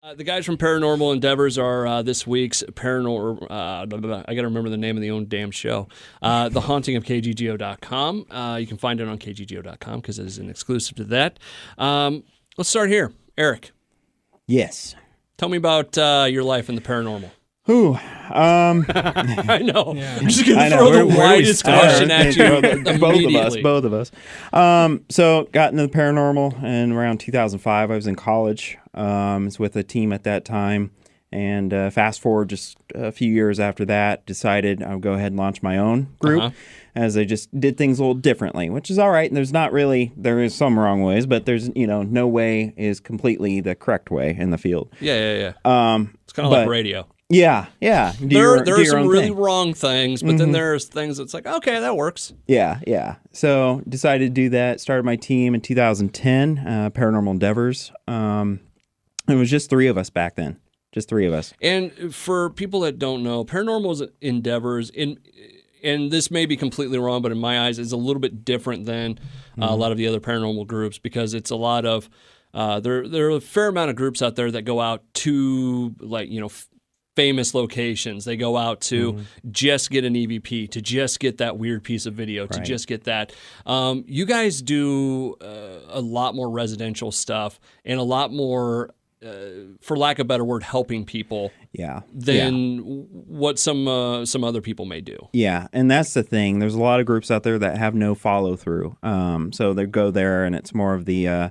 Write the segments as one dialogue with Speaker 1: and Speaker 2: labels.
Speaker 1: The guys from Paranormal Endeavors are this week's paranormal. I got to remember the name of the own damn show. The Haunting of KGGO.com. You can find it on KGGO.com because it is an exclusive to that. Let's start here. Eric.
Speaker 2: Yes.
Speaker 1: Tell me about your life in the paranormal.
Speaker 2: Ooh.
Speaker 1: I know.
Speaker 2: Yeah.
Speaker 1: I'm just going to throw the widest question at you.
Speaker 2: Both of us. So got into the paranormal in around 2005. I was in college. I was with a team at that time. And fast forward just a few years after that, decided I would go ahead and launch my own group as I just did things a little differently, which is all right. And there is some wrong ways, but there's, no way is completely the correct way in the field.
Speaker 1: Yeah. It's kind of like radio.
Speaker 2: Yeah.
Speaker 1: There are some really wrong things, but then there's things that's like, okay, that works.
Speaker 2: Yeah. So decided to do that. Started my team in 2010, Paranormal Endeavors. It was just three of us back then. Just three of us.
Speaker 1: And for people that don't know, Paranormal Endeavors, and this may be completely wrong, but in my eyes, is a little bit different than a lot of the other paranormal groups because it's a lot of, there are a fair amount of groups out there that go out to, famous locations. They go out to just get an EVP, to just get that weird piece of video, to just get that. You guys do a lot more residential stuff and a lot more, for lack of a better word, helping people than what some other people may do. Yeah,
Speaker 2: and that's the thing. There's a lot of groups out there that have no follow-through. So they go there and it's more of the...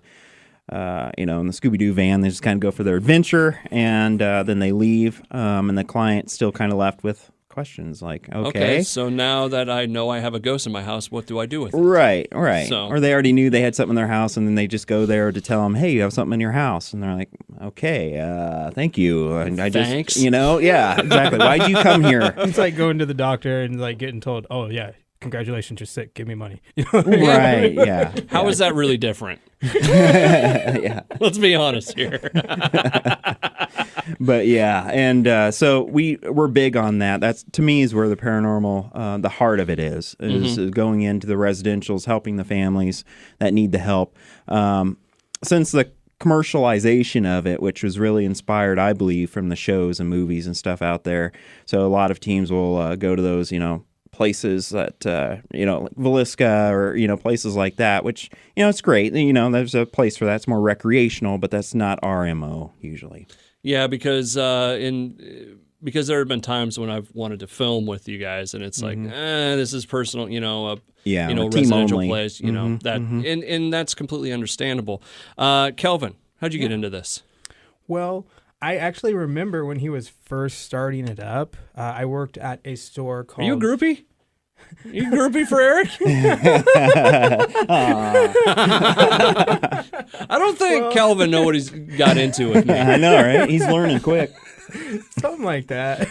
Speaker 2: in the Scooby-Doo van, they just kind of go for their adventure, and then they leave, and the client's still kind of left with questions like, okay,
Speaker 1: so now that I know I have a ghost in my house, what do I do with it?
Speaker 2: Right. So, or they already knew they had something in their house, and then they just go there to tell them, hey, you have something in your house, and they're like, okay, thank you. And
Speaker 1: thanks.
Speaker 2: Yeah, exactly. Why'd you come here?
Speaker 3: It's like going to the doctor and like getting told, oh yeah, congratulations, you're sick, give me money.
Speaker 2: Right, yeah.
Speaker 1: How is that really different?
Speaker 2: Yeah.
Speaker 1: Let's be honest here.
Speaker 2: But yeah, and so we're big on that. That's, to me, is where the paranormal, the heart of it is going into the residentials, helping the families that need the help. Since the commercialization of it, which was really inspired, I believe, from the shows and movies and stuff out there. So a lot of teams will go to those, places that, Villisca or, places like that, which, it's great. There's a place for that. It's more recreational, but that's not our MO usually.
Speaker 1: Yeah, because there have been times when I've wanted to film with you guys, and it's like, this is personal, residential place, and that's completely understandable. Kelvin, how'd you get into this?
Speaker 3: Well, I actually remember when he was first starting it up. I worked at a store called...
Speaker 1: Are you a groupie? Are you a groupie for Eric? I don't think Kelvin know what he's got into with me.
Speaker 2: I know, right? He's learning quick.
Speaker 3: Something like that.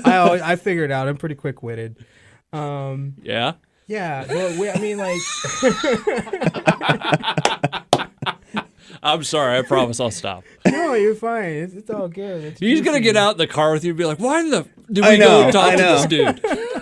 Speaker 3: I figured it out. I'm pretty quick-witted.
Speaker 1: Yeah?
Speaker 3: Yeah. Well,
Speaker 1: I'm sorry. I promise I'll stop.
Speaker 3: No, you're fine. It's all good.
Speaker 1: He's going to get out in the car with you and be like, why did we go talk to this dude?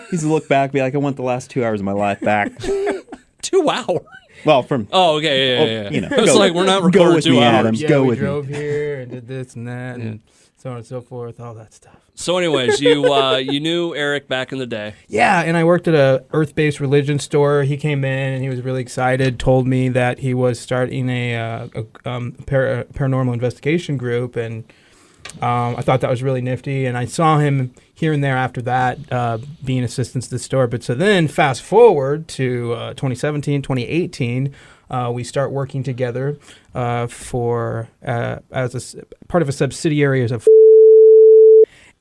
Speaker 2: He's going to look back and be like, I want the last 2 hours of my life back.
Speaker 1: 2 hours?
Speaker 2: Well, from...
Speaker 1: Oh, okay, yeah. It's like we're not recording 2 hours.
Speaker 2: Adam.
Speaker 3: Yeah, we drove here and did this and that and so on and so forth, all that stuff.
Speaker 1: So anyways, you knew Eric back in the day.
Speaker 3: Yeah, and I worked at a earth-based religion store. He came in and he was really excited, told me that he was starting a paranormal investigation group, and I thought that was really nifty, and I saw him here and there after that being assistant to the store. But so then fast forward to 2017, 2018, we start working together as a part of a subsidiary of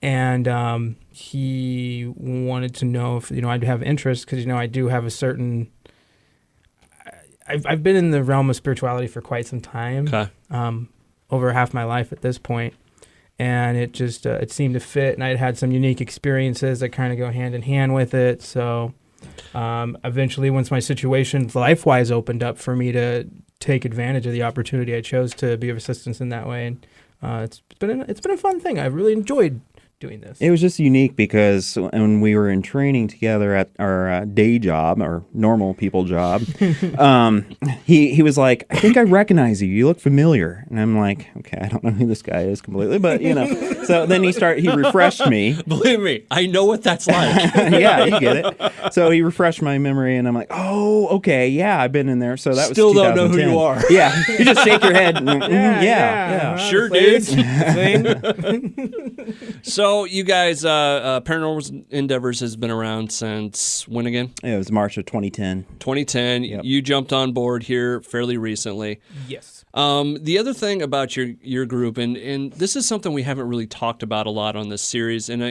Speaker 3: and he wanted to know if I'd have interest because I do have a certain. I've been in the realm of spirituality for quite some time, over half my life at this point, and it just it seemed to fit, and I'd had some unique experiences that kind of go hand in hand with it. So eventually, once my situation life-wise opened up for me to take advantage of the opportunity, I chose to be of assistance in that way, and it's been a fun thing. I've really enjoyed doing this?
Speaker 2: It was just unique because when we were in training together at our day job, our normal people job, he was like, I think I recognize you. You look familiar. And I'm like, okay, I don't know who this guy is completely, but So then he refreshed me.
Speaker 1: Believe me, I know what that's like.
Speaker 2: Yeah, you get it. So he refreshed my memory, and I'm like, oh, okay, yeah, I've been in there. So that
Speaker 1: Still
Speaker 2: was
Speaker 1: don't know who you are.
Speaker 2: Yeah, you just shake your head. And, yeah.
Speaker 1: Sure, dude. So you guys, Paranormal Endeavors has been around since when again?
Speaker 2: It was March of 2010.
Speaker 1: 2010.
Speaker 2: Yep.
Speaker 1: You jumped on board here fairly recently.
Speaker 3: Yes.
Speaker 1: The other thing about your group, and this is something we haven't really talked about a lot on this series, and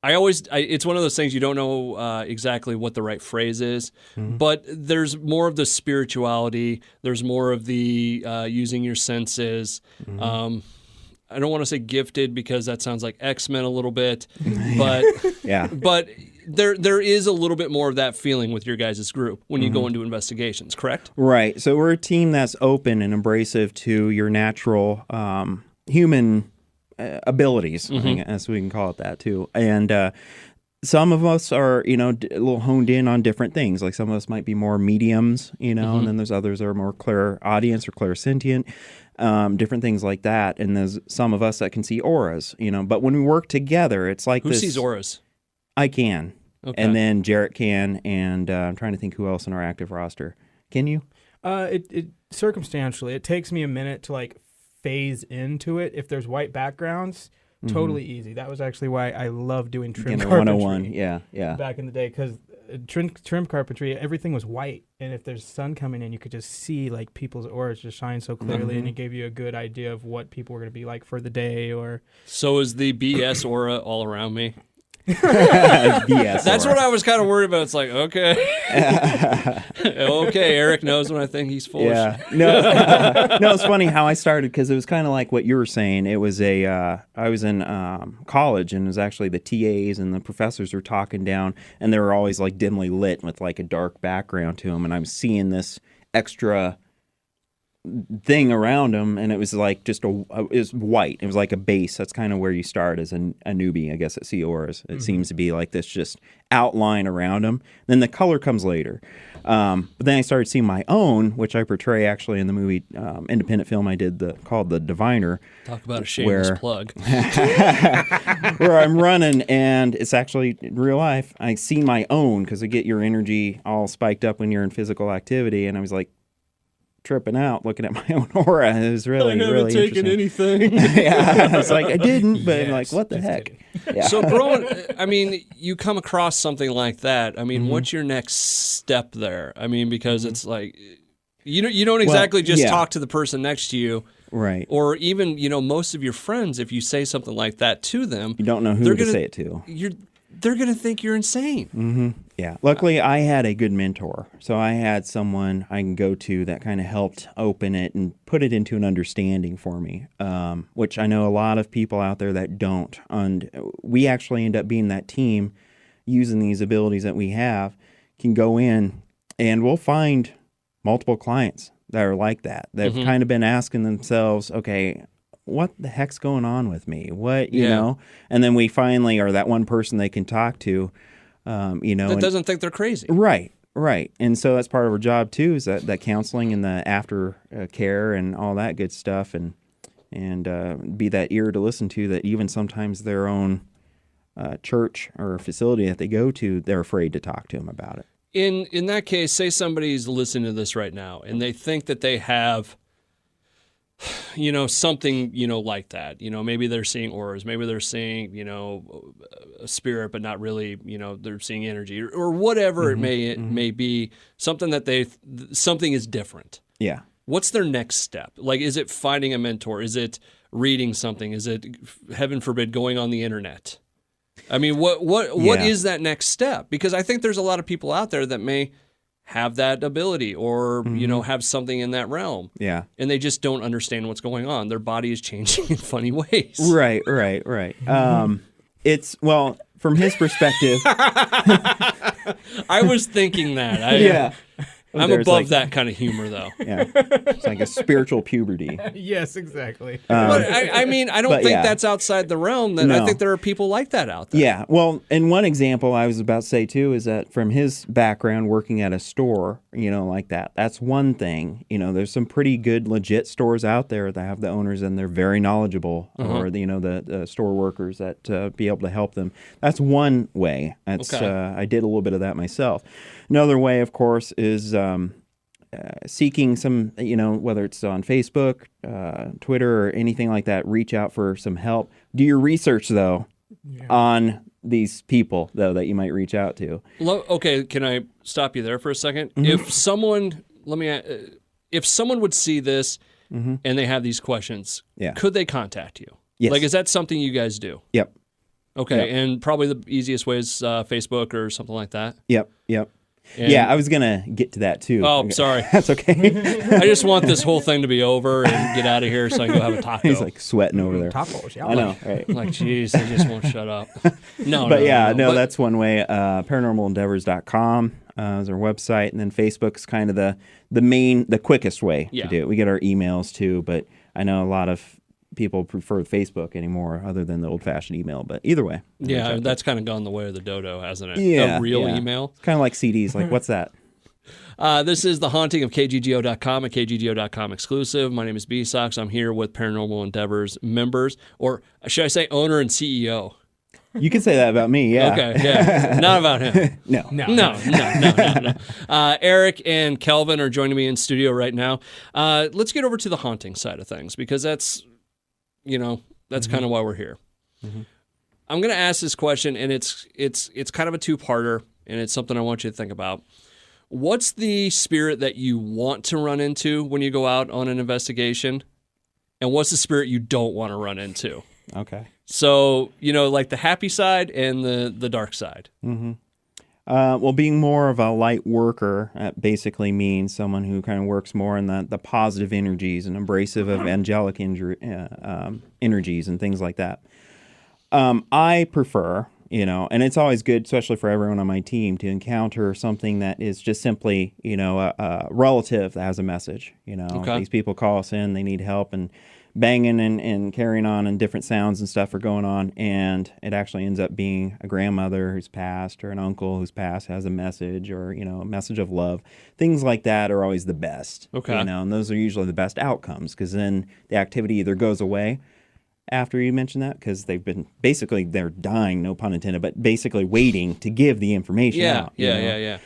Speaker 1: it's one of those things you don't know exactly what the right phrase is, but there's more of the spirituality. There's more of the using your senses. I don't want to say gifted because that sounds like X-Men a little bit, but
Speaker 2: yeah.
Speaker 1: But there is a little bit more of that feeling with your guys' group when you go into investigations, correct?
Speaker 2: Right. So we're a team that's open and abrasive to your natural human abilities, I guess we can call it that too. And some of us are, a little honed in on different things. Like some of us might be more mediums, and then there's others that are more clairaudience or clairsentient, different things like that. And there's some of us that can see auras, But when we work together, it's like
Speaker 1: Who sees auras?
Speaker 2: I can.
Speaker 1: Okay.
Speaker 2: And then Jarrett can, and I'm trying to think who else in our active roster. Can you?
Speaker 3: It circumstantially, it takes me a minute to phase into it. If there's white backgrounds, totally easy. That was actually why I love doing trim carpentry.
Speaker 2: 101, yeah.
Speaker 3: Back in the day, because trim carpentry, everything was white, and if there's sun coming in, you could just see people's auras just shine so clearly, and it gave you a good idea of what people were going to be like for the day. Or
Speaker 1: so is the BS aura all around me?
Speaker 2: BS.
Speaker 1: That's what I was kind of worried about. It's like, okay, okay, Eric knows when I think he's full.
Speaker 2: Yeah, no, it's funny how I started because it was kind of like what you were saying. It was I was in college, and it was actually the TAs and the professors were talking down, and they were always dimly lit with a dark background to them, and I'm seeing this extra thing around them, and it was just it was white. It was like a base. That's kind of where you start as a newbie, I guess, at sea auras. It seems to be like this just outline around them. Then the color comes later. But then I started seeing my own, which I portray actually in the movie independent film I did called The Diviner.
Speaker 1: Talk about a shameless plug.
Speaker 2: Where I'm running, and it's actually in real life. I see my own because I get your energy all spiked up when you're in physical activity, and I was tripping out looking at my own aura. It was really, really interesting.
Speaker 1: I haven't taken anything.
Speaker 2: Yeah, I was I didn't, but I'm what the heck?
Speaker 3: Yeah.
Speaker 1: So, you come across something like that. What's your next step there? Because it's you don't exactly talk to the person next to you.
Speaker 2: Right.
Speaker 1: Or even, most of your friends, if you say something like that to them,
Speaker 2: you don't know who to say it to.
Speaker 1: They're going to think you're insane.
Speaker 2: Mm-hmm. Yeah. Luckily, I had a good mentor. So I had someone I can go to that kind of helped open it and put it into an understanding for me, which I know a lot of people out there that don't. And we actually end up being that team using these abilities that we have, can go in and we'll find multiple clients that are like that. They've kind of been asking themselves, okay, what the heck's going on with me? What, you know? And then we finally are that one person they can talk to, that
Speaker 1: doesn't think they're crazy.
Speaker 2: Right. And so that's part of our job too, is that counseling and the after care and all that good stuff, and be that ear to listen to that even sometimes their own church or facility that they go to, they're afraid to talk to them about it.
Speaker 1: In that case, say somebody's listening to this right now and they think that they have something, like that. Maybe they're seeing auras, maybe they're seeing, a spirit, but not really, they're seeing energy or whatever it may be, something that something is different.
Speaker 2: Yeah.
Speaker 1: What's their next step? Is it finding a mentor? Is it reading something? Is it, heaven forbid, going on the internet? What is that next step? Because I think there's a lot of people out there that may have that ability or, have something in that realm. Yeah. And they just don't understand what's going on. Their body is changing in funny ways.
Speaker 2: Right. It's, from his perspective.
Speaker 1: I was thinking that. I'm
Speaker 2: There's
Speaker 1: above
Speaker 2: like-
Speaker 1: that kind of humor, though.
Speaker 2: Yeah, it's like a spiritual puberty.
Speaker 3: Yes, exactly.
Speaker 1: But I mean, I don't
Speaker 2: but
Speaker 1: think
Speaker 2: yeah.
Speaker 1: that's outside the realm. That I
Speaker 2: No.
Speaker 1: think there are people like that out there.
Speaker 2: Yeah, well, and one example I was about to say too is that from his background working at a store, like that. That's one thing. There's some pretty good legit stores out there that have the owners and they're very knowledgeable, or the store workers that be able to help them. That's one way. That's
Speaker 1: Okay.
Speaker 2: I did a little bit of that myself. Another way, of course, is seeking some, whether it's on Facebook, Twitter, or anything like that. Reach out for some help. Do your research though on these people though that you might reach out to.
Speaker 1: Okay, can I stop you there for a second?
Speaker 2: Mm-hmm.
Speaker 1: If someone, if someone would see this and they have these questions,
Speaker 2: Yeah.
Speaker 1: could they contact you?
Speaker 2: Yes.
Speaker 1: Like, is that something you guys do?
Speaker 2: Yep.
Speaker 1: Okay,
Speaker 2: Yep.
Speaker 1: and probably the easiest way is Facebook or something like that.
Speaker 2: Yep.
Speaker 1: And-
Speaker 2: Yeah, I was gonna get to that too.
Speaker 1: Oh, sorry.
Speaker 2: That's okay.
Speaker 1: I just want this whole thing to be over and get out of here so I can go have a taco.
Speaker 2: He's like sweating over there.
Speaker 3: Tacos, yeah.
Speaker 2: I know, right?
Speaker 1: I'm like, geez, they just won't shut up. No,
Speaker 2: But
Speaker 1: no, but-
Speaker 2: that's one way. Paranormalendeavors.com is our website, and then Facebook's kind of the quickest way
Speaker 1: Yeah.
Speaker 2: to do it. We get our emails too, but I know a lot of people prefer Facebook anymore, other than the old-fashioned email. But either way,
Speaker 1: Yeah, that's kind of gone the way of the dodo, hasn't it?
Speaker 2: Yeah,
Speaker 1: A real
Speaker 2: yeah.
Speaker 1: email.
Speaker 2: it's kind of like CDs. Like, what's that?
Speaker 1: This is The Haunting of KGGO.com, a KGGO.com exclusive. My name is B-sox. I'm here with Paranormal Endeavors members, or should I say owner and CEO?
Speaker 2: You can say that about me. Yeah.
Speaker 1: Okay, yeah. Not about him.
Speaker 2: No.
Speaker 1: No. Eric and Kelvin are joining me in studio right now. Let's get over to the haunting side of things, because that's kind of why we're here. I'm going to ask this question, and it's kind of a two-parter, and it's something I want you to think about. What's the spirit that you want to run into when you go out on an investigation? And what's the spirit you don't want to run into?
Speaker 2: Okay.
Speaker 1: So, like the happy side and the dark side.
Speaker 2: Well, being more of a light worker basically means someone who kind of works more in the positive energies and abrasive of angelic energies and things like that. I prefer, and it's always good, especially for everyone on my team, to encounter something that is just simply, a relative that has a message.
Speaker 1: Okay.
Speaker 2: These people call us in, they need help, and banging and carrying on, and different sounds and stuff are going on, and it actually ends up being a grandmother who's passed or an uncle who's passed has a message, or a message of love. Things like that are always the best.
Speaker 1: Okay.
Speaker 2: And those are usually the best outcomes, because then the activity either goes away after you mention that, because they've been they're dying, no pun intended, but basically waiting to give the information out.
Speaker 1: Yeah.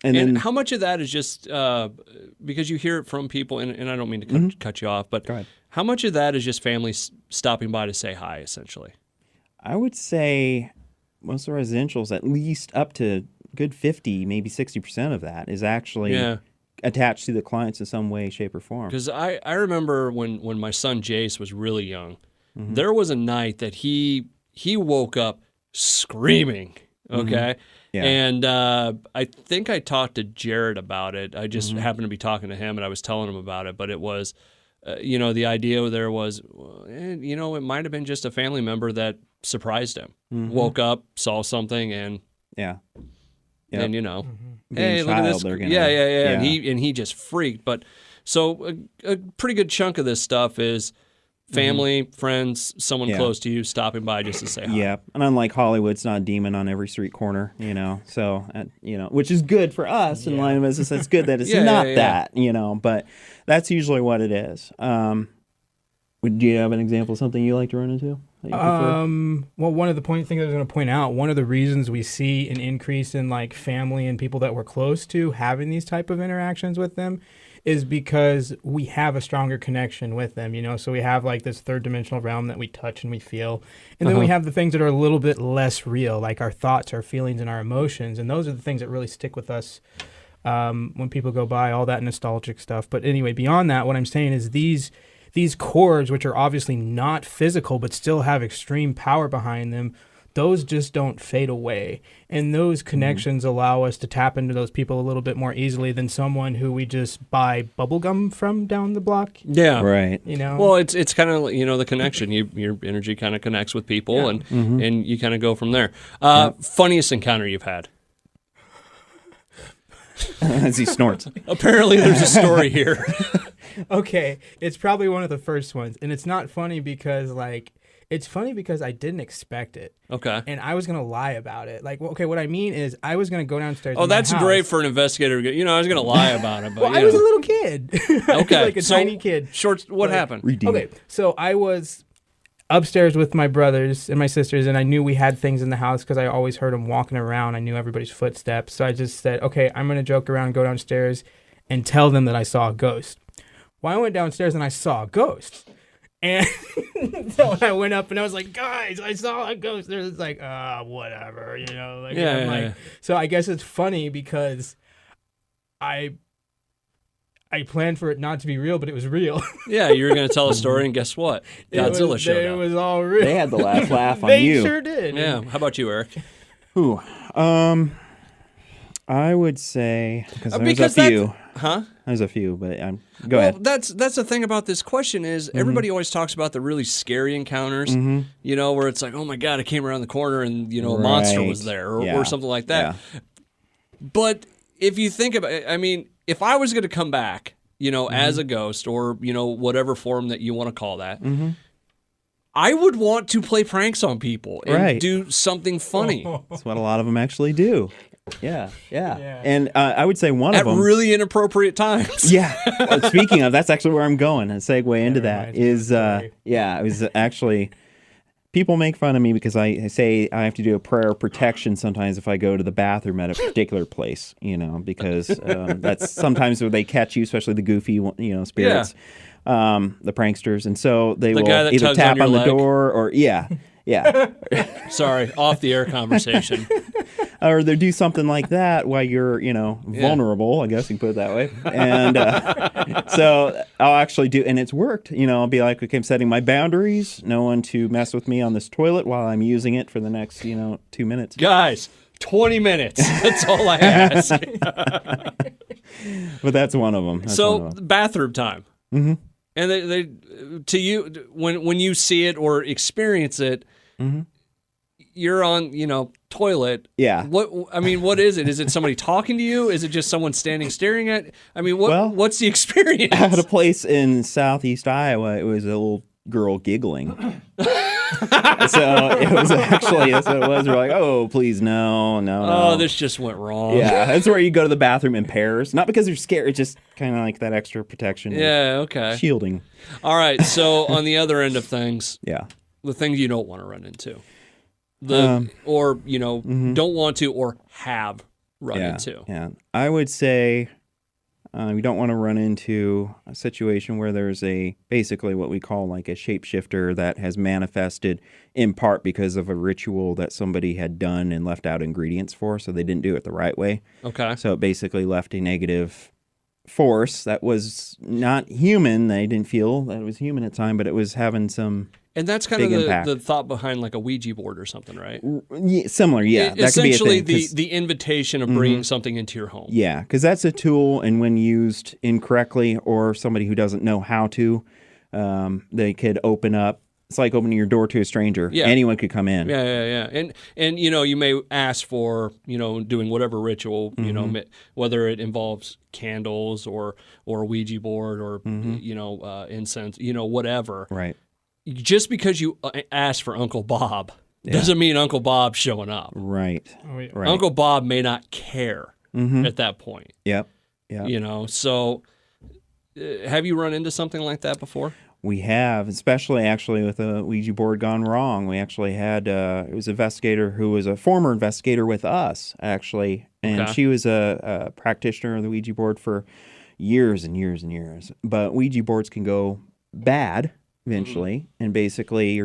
Speaker 2: And then
Speaker 1: how much of that is just because you hear it from people, and I don't mean to cut you off, but
Speaker 2: Go ahead.
Speaker 1: how much of that is just families stopping by to say hi, essentially?
Speaker 2: I would say most of the residentials, at least up to good 50, maybe 60% of that is actually attached to the clients in some way, shape, or form.
Speaker 1: Because I remember when my son Jace was really young, there was a night that he woke up screaming, okay?
Speaker 2: Yeah.
Speaker 1: And I think I talked to Jared about it. I just happened to be talking to him, and I was telling him about it. But it was, the idea there was, it might have been just a family member that surprised him. Woke up, saw something, and
Speaker 2: Yeah.
Speaker 1: and
Speaker 2: Being
Speaker 1: hey, look at
Speaker 2: child,
Speaker 1: this.
Speaker 2: they're gonna-
Speaker 1: Yeah.
Speaker 2: Yeah.
Speaker 1: And he just freaked. But so a pretty good chunk of this stuff is family, friends, someone
Speaker 2: Yeah.
Speaker 1: close to you stopping by just to say hi.
Speaker 2: Yeah, and unlike Hollywood, it's not a demon on every street corner, So, which is good for us in line of business. It's good that it's not that, But that's usually what it is. Do you have an example of something you like to run into? That you prefer?
Speaker 3: Well, one of the things I was going to point out, one of the reasons we see an increase in like family and people that we're close to having these type of interactions with them is because we have a stronger connection with them, so we have like this third dimensional realm that we touch and we feel. And then we have the things that are a little bit less real, like our thoughts, our feelings, and our emotions. And those are the things that really stick with us when people go by, all that nostalgic stuff. But anyway, beyond that, what I'm saying is these chords, which are obviously not physical but still have extreme power behind them, those just don't fade away. And those connections allow us to tap into those people a little bit more easily than someone who we just buy bubblegum from down the block.
Speaker 1: Yeah.
Speaker 2: Right.
Speaker 1: Well, it's kind of the connection. Your energy kind of connects with people, and you kind of go from there. Funniest encounter you've had?
Speaker 2: as he snorts.
Speaker 1: Apparently, there's a story here.
Speaker 3: Okay, it's probably one of the first ones, and it's not funny because it's funny because I didn't expect it.
Speaker 1: Okay.
Speaker 3: And I was gonna lie about it. What I mean is I was gonna go downstairs.
Speaker 1: Oh, that's great for an investigator. I was gonna lie about it, but
Speaker 3: Well, I was a little kid.
Speaker 1: Okay,
Speaker 3: like a tiny kid.
Speaker 1: What happened?
Speaker 2: Redeem.
Speaker 3: Okay, so I was upstairs with my brothers and my sisters, and I knew we had things in the house because I always heard them walking around. I knew everybody's footsteps. So I just said, okay, I'm going to joke around and go downstairs and tell them that I saw a ghost. Well, I went downstairs and I saw a ghost. And so when I went up and I was like, guys, I saw a ghost. They're just like, whatever,
Speaker 1: Yeah.
Speaker 3: So I guess it's funny because I planned for it not to be real, but it was real.
Speaker 1: Yeah, you were going to tell a story, and guess what? Godzilla showed up.
Speaker 3: It was all real.
Speaker 2: They had the last laugh on
Speaker 3: They
Speaker 2: you.
Speaker 3: sure did.
Speaker 1: Yeah. How about you, Eric?
Speaker 2: Ooh, I would say because there's
Speaker 1: because
Speaker 2: a few.
Speaker 1: Huh?
Speaker 2: There's a few, but go ahead.
Speaker 1: That's the thing about this question is everybody always talks about the really scary encounters, where it's like, oh my God, I came around the corner and, a monster was there or something like that.
Speaker 2: Yeah.
Speaker 1: But if you think about it, I mean, if I was going to come back, as a ghost or, whatever form that you want to call that, I would want to play pranks on people and do something funny.
Speaker 2: That's what a lot of them actually do. Yeah. And I would say one
Speaker 1: At
Speaker 2: of them.
Speaker 1: really inappropriate times.
Speaker 2: Yeah. Well, speaking of, that's actually where I'm going. A segue into that is, it was actually, people make fun of me because I say I have to do a prayer of protection sometimes if I go to the bathroom at a particular place, because that's sometimes where they catch you, especially the goofy, spirits, the pranksters. And so they will
Speaker 1: guy that
Speaker 2: either
Speaker 1: tugs
Speaker 2: tap
Speaker 1: on your
Speaker 2: on the
Speaker 1: leg.
Speaker 2: door or, yeah.
Speaker 1: Sorry, off the air conversation.
Speaker 2: Or they do something like that while you're, vulnerable, I guess you can put it that way. And so I'll actually do, and it's worked. I'll be like, okay, I'm setting my boundaries. No one to mess with me on this toilet while I'm using it for the next, 2 minutes.
Speaker 1: Guys, 20 minutes. That's all I ask.
Speaker 2: But that's one of them.
Speaker 1: Bathroom time. Mm-hmm. And they to you, when you see it or experience it, you're on, toilet.
Speaker 2: Yeah.
Speaker 1: What is it? Is it somebody talking to you? Is it just someone standing staring at? I mean, what's the experience?
Speaker 2: At a place in southeast Iowa, it was a little girl giggling. So it was actually, that's what it was. We're like, oh, please, no.
Speaker 1: Oh, this just went wrong.
Speaker 2: Yeah, that's where you go to the bathroom in pairs. Not because you're scared, it's just kind of like that extra protection.
Speaker 1: Yeah, okay.
Speaker 2: Shielding.
Speaker 1: All right, so on the other end of things,
Speaker 2: yeah,
Speaker 1: the things you don't want to run into. Don't want to or have run into.
Speaker 2: Yeah, I would say we don't want to run into a situation where there's basically what we call like a shapeshifter that has manifested in part because of a ritual that somebody had done and left out ingredients for, so they didn't do it the right way.
Speaker 1: Okay.
Speaker 2: So it basically left a negative force that was not human. They didn't feel that it was human at the time, but it was having some.
Speaker 1: And that's kind of the thought behind like a Ouija board or something, right?
Speaker 2: Yeah, similar, yeah. That could be a
Speaker 1: essentially
Speaker 2: thing,
Speaker 1: the invitation of bringing something into your home.
Speaker 2: Yeah, because that's a tool, and when used incorrectly or somebody who doesn't know how to, they could open up. It's like opening your door to a stranger. Yeah. Anyone could come in.
Speaker 1: Yeah. And you may ask for, doing whatever ritual, whether it involves candles or a Ouija board or, incense, whatever.
Speaker 2: Right.
Speaker 1: Just because you ask for Uncle Bob doesn't mean Uncle Bob's showing up.
Speaker 2: Right.
Speaker 3: Oh, yeah.
Speaker 2: Right.
Speaker 1: Uncle Bob may not care at that point.
Speaker 2: Yep.
Speaker 1: So have you run into something like that before?
Speaker 2: We have, especially actually with a Ouija board gone wrong. We actually had, it was an investigator who was a former investigator with us, actually. And she was a practitioner of the Ouija board for years and years and years. But Ouija boards can go bad eventually, and basically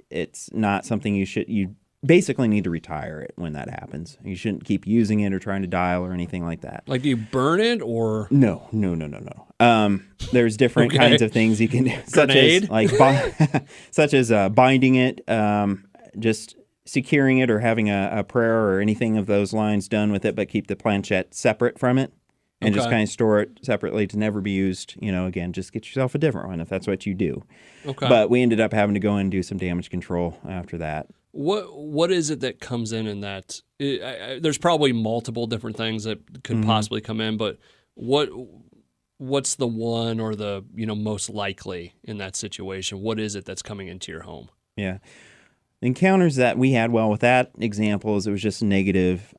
Speaker 2: it's not something you basically need to retire it when that happens. You shouldn't keep using it or trying to dial or anything like that.
Speaker 1: Like, do you burn it or?
Speaker 2: No. There's different kinds of things you can do, such as binding it, just securing it or having a prayer or anything of those lines done with it, but keep the planchette separate from it. And just kind of store it separately to never be used. Again, just get yourself a different one if that's what you do.
Speaker 1: Okay.
Speaker 2: But we ended up having to go in and do some damage control after that.
Speaker 1: What is it that comes in that? There's probably multiple different things that could possibly come in, but what's the one or the most likely in that situation? What is it that's coming into your home?
Speaker 2: Yeah. The encounters that we had, with that example, is it was just negative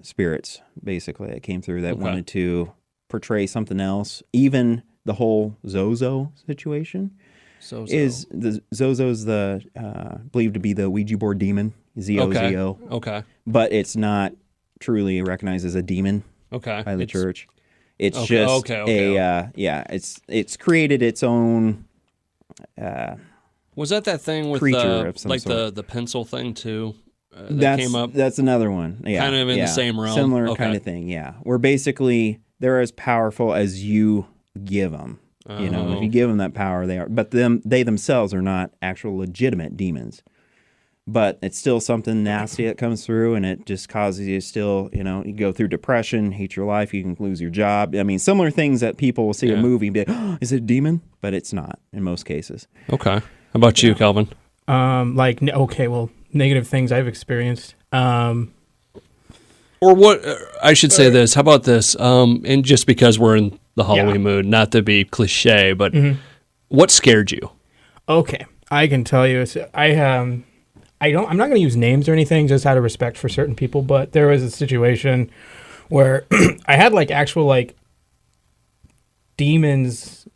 Speaker 2: spirits, basically, that came through that wanted to portray something else. Even the whole Zozo situation is the Zozo's believed to be the Ouija board demon, Z-O-Z-O.
Speaker 1: Okay.
Speaker 2: But it's not truly recognized as a demon by the church. It's just it's created its own
Speaker 1: was that thing with
Speaker 2: creature of some
Speaker 1: like
Speaker 2: sort.
Speaker 1: the pencil thing too? That came up.
Speaker 2: That's another one. Yeah,
Speaker 1: kind of in the same realm.
Speaker 2: Similar kind of thing. Yeah, where basically they're as powerful as you give them. If you give them that power, they are. But they themselves are not actual legitimate demons. But it's still something nasty that comes through, and it just causes you still, you go through depression, hate your life, you can lose your job. I mean, similar things that people will see a movie and be like, oh, is it a demon? But it's not in most cases.
Speaker 1: Okay. How about you, Kelvin?
Speaker 3: Negative things I've experienced.
Speaker 1: Or what, I should say this, how about this? And just because we're in the Halloween mood, not to be cliche, but what scared you?
Speaker 3: Okay. I can tell you, I'm not going to use names or anything, just out of respect for certain people, but there was a situation where I had actual demons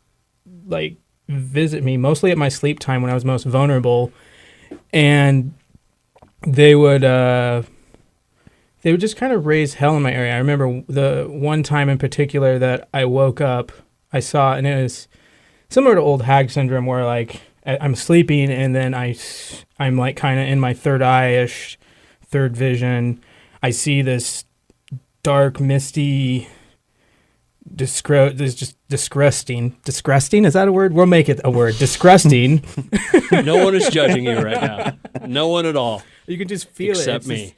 Speaker 3: visit me, mostly at my sleep time when I was most vulnerable, and they would just kind of raise hell in my area. I remember the one time in particular that I woke up, I saw, and it was similar to old hag syndrome, where I'm sleeping and then I'm kind of in my third eye-ish, third vision. I see this dark, misty, just disgusting. Disgusting, is that a word? We'll make it a word. Disgusting.
Speaker 1: No one is judging you right now. No one at all.
Speaker 3: You can just feel
Speaker 1: except me.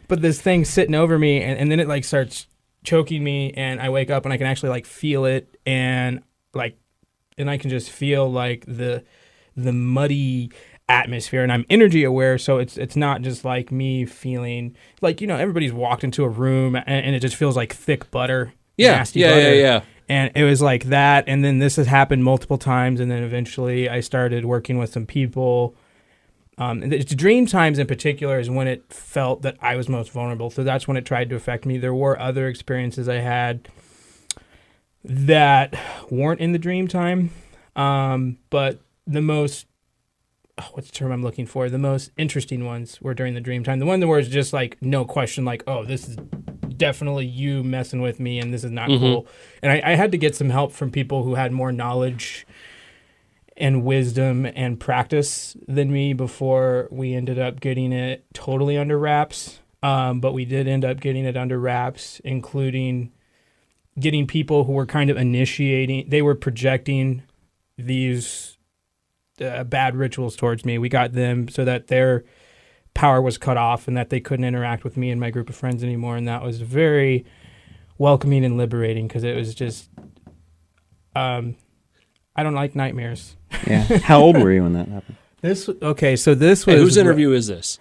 Speaker 3: But this thing sitting over me, and then it starts choking me, and I wake up and I can actually feeel it, and I can just feel the muddy atmosphere, and I'm energy aware, so it's not just me feeling everybody's walked into a room and it just feels like thick butter, nasty butter.
Speaker 1: Yeah.
Speaker 3: And it was like that, and then this has happened multiple times, and then eventually I started working with some people. It's dream times in particular is when it felt that I was most vulnerable, so that's when it tried to affect me. There were other experiences I had that weren't in the dream time, but the most, what's the term I'm looking for? The most interesting ones were during the dream time. The one that was just no question, oh, this is definitely you messing with me, and this is not cool. And I had to get some help from people who had more knowledge and wisdom and practice than me before we ended up getting it totally under wraps. But we did end up getting it under wraps, including getting people who were kind of initiating, they were projecting these bad rituals towards me. We got them so that their power was cut off and that they couldn't interact with me and my group of friends anymore. And that was very welcoming and liberating, because it was just, I don't like nightmares.
Speaker 2: Yeah. How old were you when that happened?
Speaker 3: This was...
Speaker 1: Hey, whose interview is this?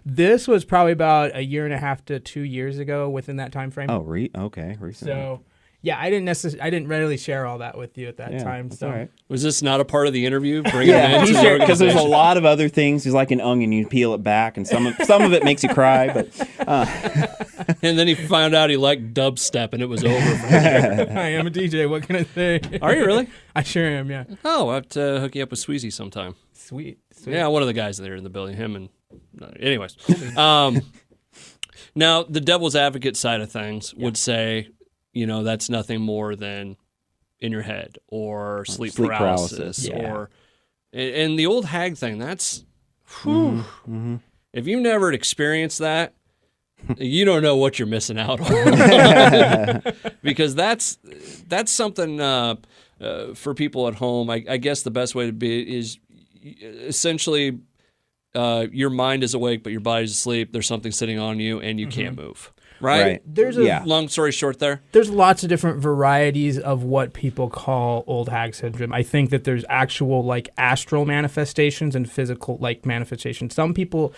Speaker 3: This was probably about 1.5 to 2 years ago, within that time frame.
Speaker 2: Oh, okay, recently.
Speaker 3: So, yeah, I didn't readily share all that with you at that time.
Speaker 2: That's
Speaker 3: so,
Speaker 2: all right.
Speaker 1: Was this not a part of the interview? Bring it in
Speaker 2: because there's a lot of other things. He's like an onion; you peel it back, and some of it makes you cry. But
Speaker 1: and then he found out he liked dubstep, and it was over. From there.
Speaker 3: I am a DJ. What can I say?
Speaker 1: Are you really?
Speaker 3: I sure am. Yeah.
Speaker 1: Oh, I'll have to hook you up with Sweezy sometime.
Speaker 3: Sweet.
Speaker 1: Yeah, one of the guys there in the building. Him and anyways. Now the devil's advocate side of things would say, that's nothing more than in your head or sleep paralysis. Or and the old hag thing, that's if you've never experienced that, you don't know what you're missing out on. Because that's something for people at home. I guess the best way to be is essentially your mind is awake but your body's asleep. There's something sitting on you and you can't move. right?
Speaker 3: There's
Speaker 1: Long story short there.
Speaker 3: There's lots of different varieties of what people call old hag syndrome. I think that there's actual like astral manifestations and physical like manifestations. Some people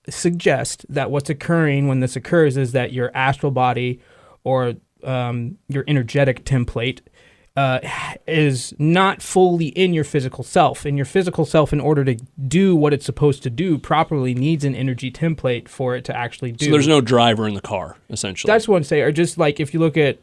Speaker 3: suggest that what's occurring when this occurs is that your astral body or your energetic template is not fully in your physical self. And your physical self, in order to do what it's supposed to do properly, needs an energy template for it to actually do.
Speaker 1: So there's no driver in the car, essentially.
Speaker 3: That's what I'm saying. Or just like if you look at,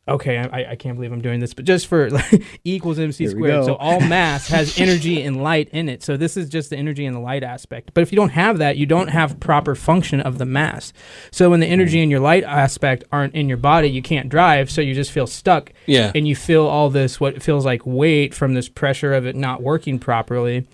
Speaker 3: okay, I can't believe I'm doing this, but just for like, E equals MC squared. So all mass has energy and light in it. So this is just the energy and the light aspect. But if you don't have that, you don't have proper function of the mass. So when the energy and your light aspect aren't in your body, you can't drive. So you just feel stuck.
Speaker 1: Yeah.
Speaker 3: And you feel all this, what feels like weight from this pressure of it not working properly.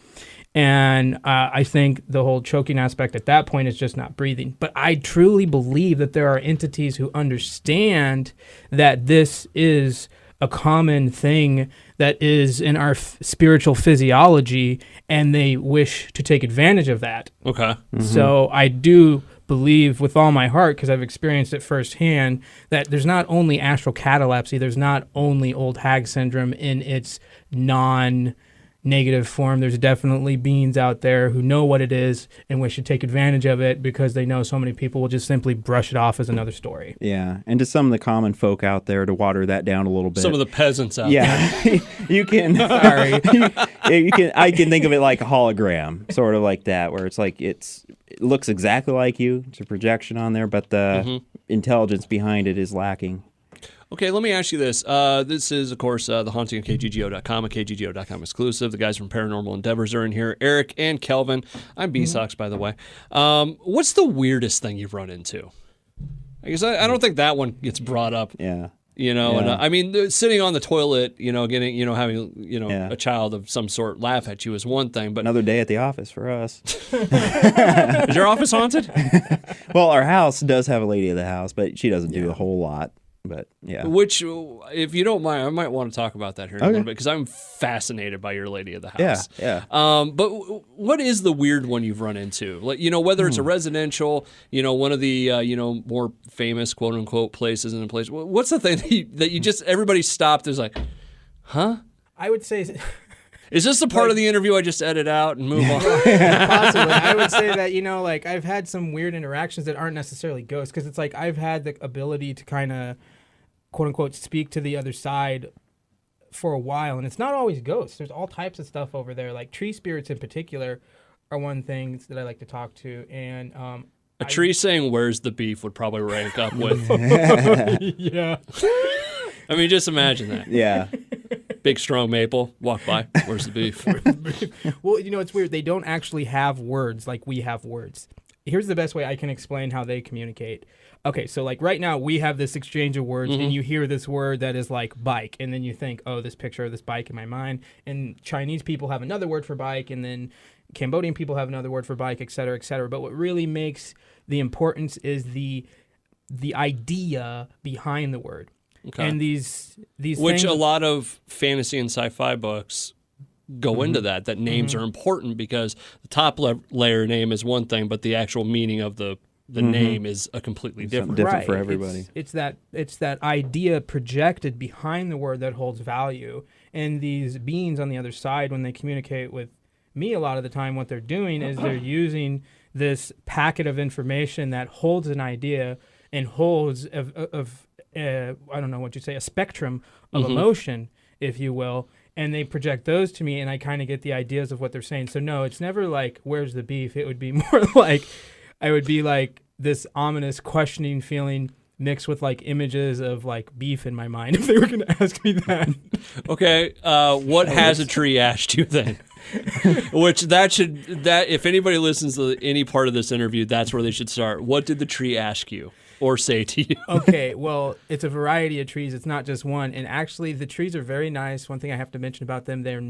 Speaker 3: And I think the whole choking aspect at that point is just not breathing. But I truly believe that there are entities who understand that this is a common thing that is in our spiritual physiology, and they wish to take advantage of that.
Speaker 1: Okay.
Speaker 2: Mm-hmm.
Speaker 3: So I do believe with all my heart, because I've experienced it firsthand, that there's not only astral catalepsy, there's not only old hag syndrome in its non-negative form. There's definitely beings out there who know what it is and wish to take advantage of it because they know so many people will just simply brush it off as another story.
Speaker 2: Yeah, and to some of the common folk out there, to water that down a little bit.
Speaker 1: Some of the peasants out there.
Speaker 2: Yeah, you can. Sorry, you can. I can think of it like a hologram, sort of like that, where it's like it looks exactly like you. It's a projection on there, but the intelligence behind it is lacking.
Speaker 1: Okay, let me ask you this. This is, of course, The Haunting of KGGO.com, a KGGO.com exclusive. The guys from Paranormal Endeavors are in here. Eric and Kelvin. I'm B-sox, by the way. What's the weirdest thing you've run into? I guess I don't think that one gets brought up.
Speaker 2: Yeah.
Speaker 1: You know,
Speaker 2: Yeah.
Speaker 1: and I mean, sitting on the toilet, you know, getting, you know, having, you know,
Speaker 2: Yeah.
Speaker 1: a child of some sort laugh at you is one thing, but
Speaker 2: Another day at the office for us.
Speaker 1: is your office haunted?
Speaker 2: Well, our house does have a lady of the house, but she doesn't do a whole lot. But yeah.
Speaker 1: Which, if you don't mind, I might want to talk about that here in a little bit because I'm fascinated by your lady of the house.
Speaker 2: Yeah.
Speaker 1: But what is the weird one you've run into? Like, you know, whether it's a residential, you know, one of the, you know, more famous quote unquote places in a place. What's the thing that you just, everybody stopped is like, huh?
Speaker 3: I would say...
Speaker 1: Is this the part of the interview I just edit out and move on?
Speaker 3: Possibly. I would say that, you know, like I've had some weird interactions that aren't necessarily ghosts, because it's like I've had the ability to kind of, quote unquote, speak to the other side for a while, and it's not always ghosts. There's all types of stuff over there. Like tree spirits in particular are one thing that I like to talk to, and
Speaker 1: a tree saying "Where's the beef" would probably rank up with.
Speaker 3: yeah.
Speaker 1: I mean, just imagine that.
Speaker 2: Yeah.
Speaker 1: Big strong maple, walk by. Where's the beef?
Speaker 3: Well, you know, it's weird. They don't actually have words like we have words. Here's the best way I can explain how they communicate. Okay, so like right now we have this exchange of words, and you hear this word that is like bike, and then you think, oh, this picture of this bike in my mind. And Chinese people have another word for bike, and then Cambodian people have another word for bike, et cetera, et cetera. But what really makes the importance is the idea behind the word.
Speaker 1: Okay.
Speaker 3: And these
Speaker 1: Which
Speaker 3: things,
Speaker 1: a lot of fantasy and sci-fi books go into that names are important because the top layer name is one thing, but the actual meaning of the name is a completely different.
Speaker 2: Different for everybody.
Speaker 3: It's that idea projected behind the word that holds value. And these beings on the other side, when they communicate with me, a lot of the time what they're doing is they're using this packet of information that holds an idea and holds I don't know what you say, a spectrum of emotion, if you will, and they project those to me, and I kind of get the ideas of what they're saying. So no, it's never like, where's the beef? It would be more like, I would be like this ominous questioning feeling mixed with like images of like beef in my mind if they were going to ask me that.
Speaker 1: Okay, what has a tree asked you then? Which that if anybody listens to any part of this interview, that's where they should start. What did the tree ask you or say to you?
Speaker 3: Okay, well, it's a variety of trees. It's not just one. And actually, the trees are very nice. One thing I have to mention about them, they're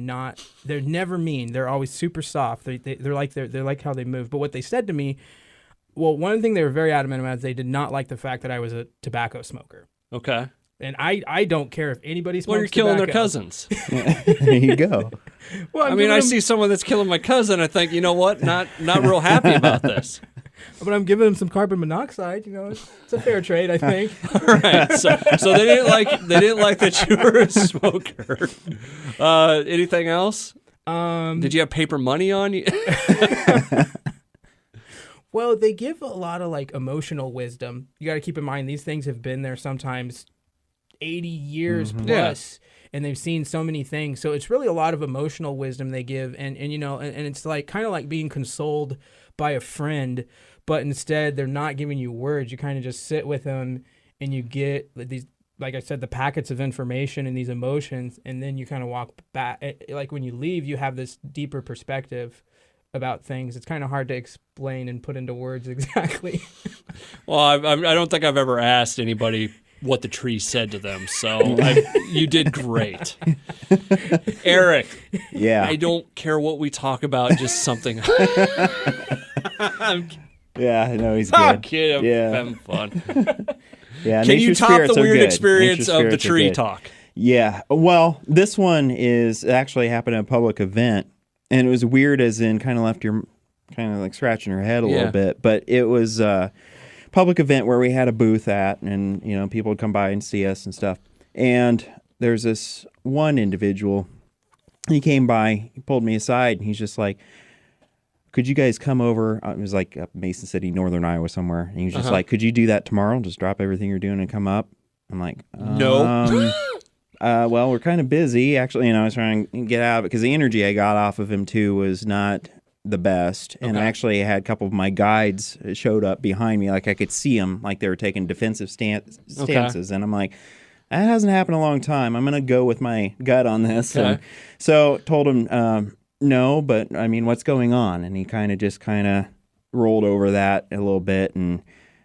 Speaker 3: never mean. They're always super soft. They're like how they move. But what they said to me, well, one thing they were very adamant about is they did not like the fact that I was a tobacco smoker.
Speaker 1: Okay.
Speaker 3: And I don't care if anybody smokes
Speaker 1: Well, you're killing
Speaker 3: tobacco.
Speaker 1: their cousins.
Speaker 2: There you go.
Speaker 3: Well,
Speaker 1: I mean, I see someone that's killing my cousin. I think, you know what? Not real happy about this.
Speaker 3: But I'm giving them some carbon monoxide. It's a fair trade, I think.
Speaker 1: Right. So they didn't like that you were a smoker. Anything else? Did you have paper money on you?
Speaker 3: Well, they give a lot of emotional wisdom. You got to keep in mind these things have been there sometimes 80 years plus, and they've seen so many things. So it's really a lot of emotional wisdom they give, and it's kind of like being consoled by a friend, but instead they're not giving you words. You kind of just sit with them, and you get these, like I said, the packets of information and these emotions, and then you kind of walk back. Like when you leave, you have this deeper perspective about things. It's kind of hard to explain and put into words exactly.
Speaker 1: Well, I don't think I've ever asked anybody what the tree said to them, so you did great. Eric,
Speaker 2: Yeah.
Speaker 1: I don't care what we talk about, just something.
Speaker 2: Yeah, I know he's
Speaker 1: I'm
Speaker 2: good.
Speaker 1: kidding.
Speaker 2: Yeah.
Speaker 1: Having fun.
Speaker 2: Yeah,
Speaker 1: Can you
Speaker 2: nature
Speaker 1: top
Speaker 2: spirits
Speaker 1: the
Speaker 2: are
Speaker 1: weird
Speaker 2: good.
Speaker 1: experience
Speaker 2: Nature
Speaker 1: of the
Speaker 2: spirits are
Speaker 1: tree
Speaker 2: good.
Speaker 1: talk?
Speaker 2: Yeah. Well, this one is actually happened at a public event, and it was weird as in kind of left your kind of like scratching your head a little bit. But it was a public event where we had a booth at, and people would come by and see us and stuff. And there's this one individual. He came by, he pulled me aside, and he's just like, could you guys come over? It was like up Mason City, Northern Iowa somewhere. And he was just like, could you do that tomorrow? Just drop everything you're doing and come up? I'm like,
Speaker 1: No.
Speaker 2: Well, we're kind of busy. Actually, I was trying to get out of it because the energy I got off of him, too, was not the best. And actually, I had a couple of my guides showed up behind me. Like, I could see them, like they were taking defensive stances. And I'm like, that hasn't happened in a long time. I'm going to go with my gut on this.
Speaker 1: Okay.
Speaker 2: And so told him, no, but I mean, what's going on? And he kind of rolled over that a little bit. And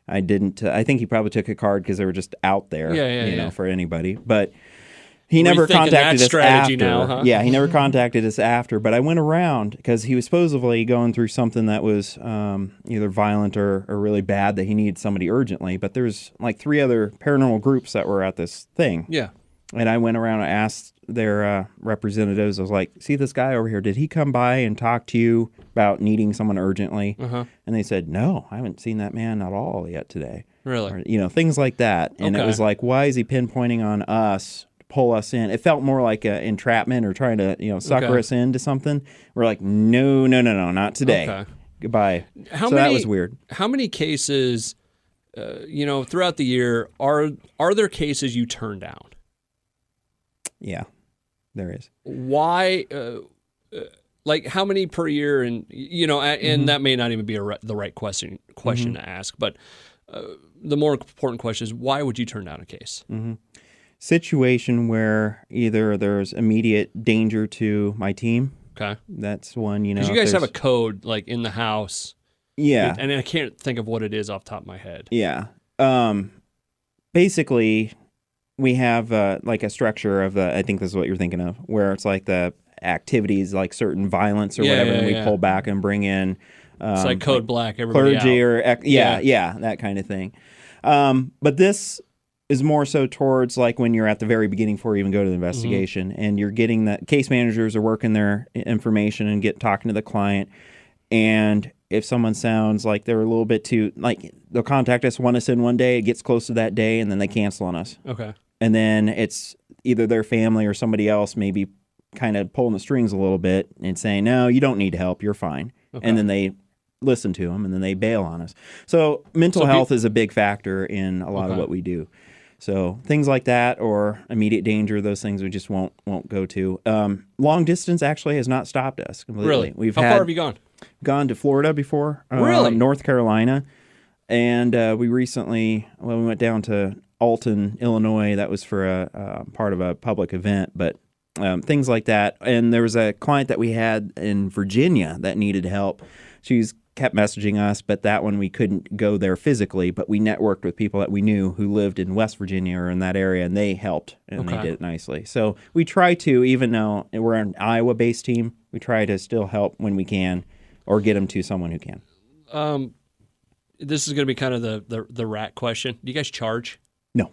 Speaker 2: I didn't, I think he probably took a card because they were just out there, for anybody. But he never contacted us after.
Speaker 1: Now, huh?
Speaker 2: Yeah, he never contacted us after. But I went around because he was supposedly going through something that was either violent or really bad that he needed somebody urgently. But there's like 3 other paranormal groups that were at this thing.
Speaker 1: Yeah.
Speaker 2: And I went around and asked their representatives. I was like, see this guy over here? Did he come by and talk to you about needing someone urgently? And they said, no, I haven't seen that man at all yet today.
Speaker 1: Really?
Speaker 2: Or, things like that. And it was like, why is he pinpointing on us to pull us in? It felt more like entrapment or trying to, sucker us into something. We're like, no, not today.
Speaker 1: Okay.
Speaker 2: Goodbye. That was weird.
Speaker 1: How many cases, throughout the year, are there cases you turn down?
Speaker 2: Yeah, there is.
Speaker 1: Why? Like how many per year? And and that may not even be the right question to ask. But the more important question is, why would you turn down a case?
Speaker 2: Situation where either there's immediate danger to my team.
Speaker 1: Okay,
Speaker 2: that's one.
Speaker 1: Because you guys have a code like in the house.
Speaker 2: Yeah,
Speaker 1: and I can't think of what it is off the top of my head.
Speaker 2: Yeah. Basically, we have like a structure of I think this is what you're thinking of, where it's like the activities, like certain violence or whatever, and we pull back and bring in.
Speaker 1: It's like code black, everybody
Speaker 2: clergy
Speaker 1: out.
Speaker 2: or that kind of thing. But this is more so towards like when you're at the very beginning before you even go to the investigation, and you're getting the case managers are working their information and talking to the client, and if someone sounds like they're a little bit too, like they'll contact us, want us in one day, it gets close to that day, and then they cancel on us.
Speaker 1: Okay.
Speaker 2: And then it's either their family or somebody else maybe kind of pulling the strings a little bit and saying, no, you don't need help, you're fine. Okay. And then they listen to them, and then they bail on us. So mental health is a big factor in a lot of what we do. So things like that or immediate danger, those things we just won't go to. Long distance actually has not stopped us completely.
Speaker 1: Really? How far have you gone?
Speaker 2: Gone to Florida before.
Speaker 1: Really?
Speaker 2: North Carolina. And we recently, we went down to Alton, Illinois. That was for a part of a public event, but things like that. And there was a client that we had in Virginia that needed help. She's kept messaging us, but that one we couldn't go there physically, but we networked with people that we knew who lived in West Virginia or in that area, and they helped, and they did it nicely. So we try to, even though we're an Iowa-based team, we try to still help when we can or get them to someone who can.
Speaker 1: This is going to be kind of the rat question. Do you guys charge?
Speaker 2: No.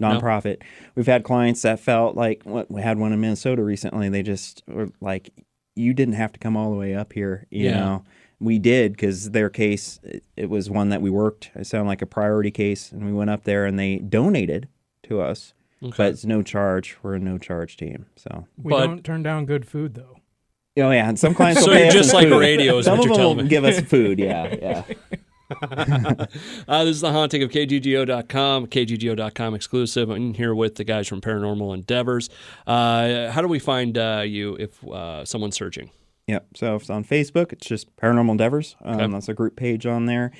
Speaker 2: Nonprofit. No? We've had clients that felt like, we had one in Minnesota recently, they just were like, you didn't have to come all the way up here, you know. we did, because their case, it was one that we worked. It sounded like a priority case, and we went up there and they donated to us.
Speaker 1: Okay.
Speaker 2: But it's no charge. We're a no charge team. So
Speaker 3: We don't turn down good food, though.
Speaker 2: oh yeah, and some clients
Speaker 1: So
Speaker 2: will pay
Speaker 1: you're
Speaker 2: us
Speaker 1: just
Speaker 2: in
Speaker 1: like
Speaker 2: food.
Speaker 1: radio is
Speaker 2: Some
Speaker 1: what
Speaker 2: of
Speaker 1: you're
Speaker 2: them
Speaker 1: telling
Speaker 2: will
Speaker 1: me.
Speaker 2: give us food. Yeah.
Speaker 1: This is The Haunting of KGGO.com, KGGO.com exclusive. I'm here with the guys from Paranormal Endeavors. How do we find you if someone's searching?
Speaker 2: Yep. So if it's on Facebook, it's just Paranormal Endeavors. That's a group page on there.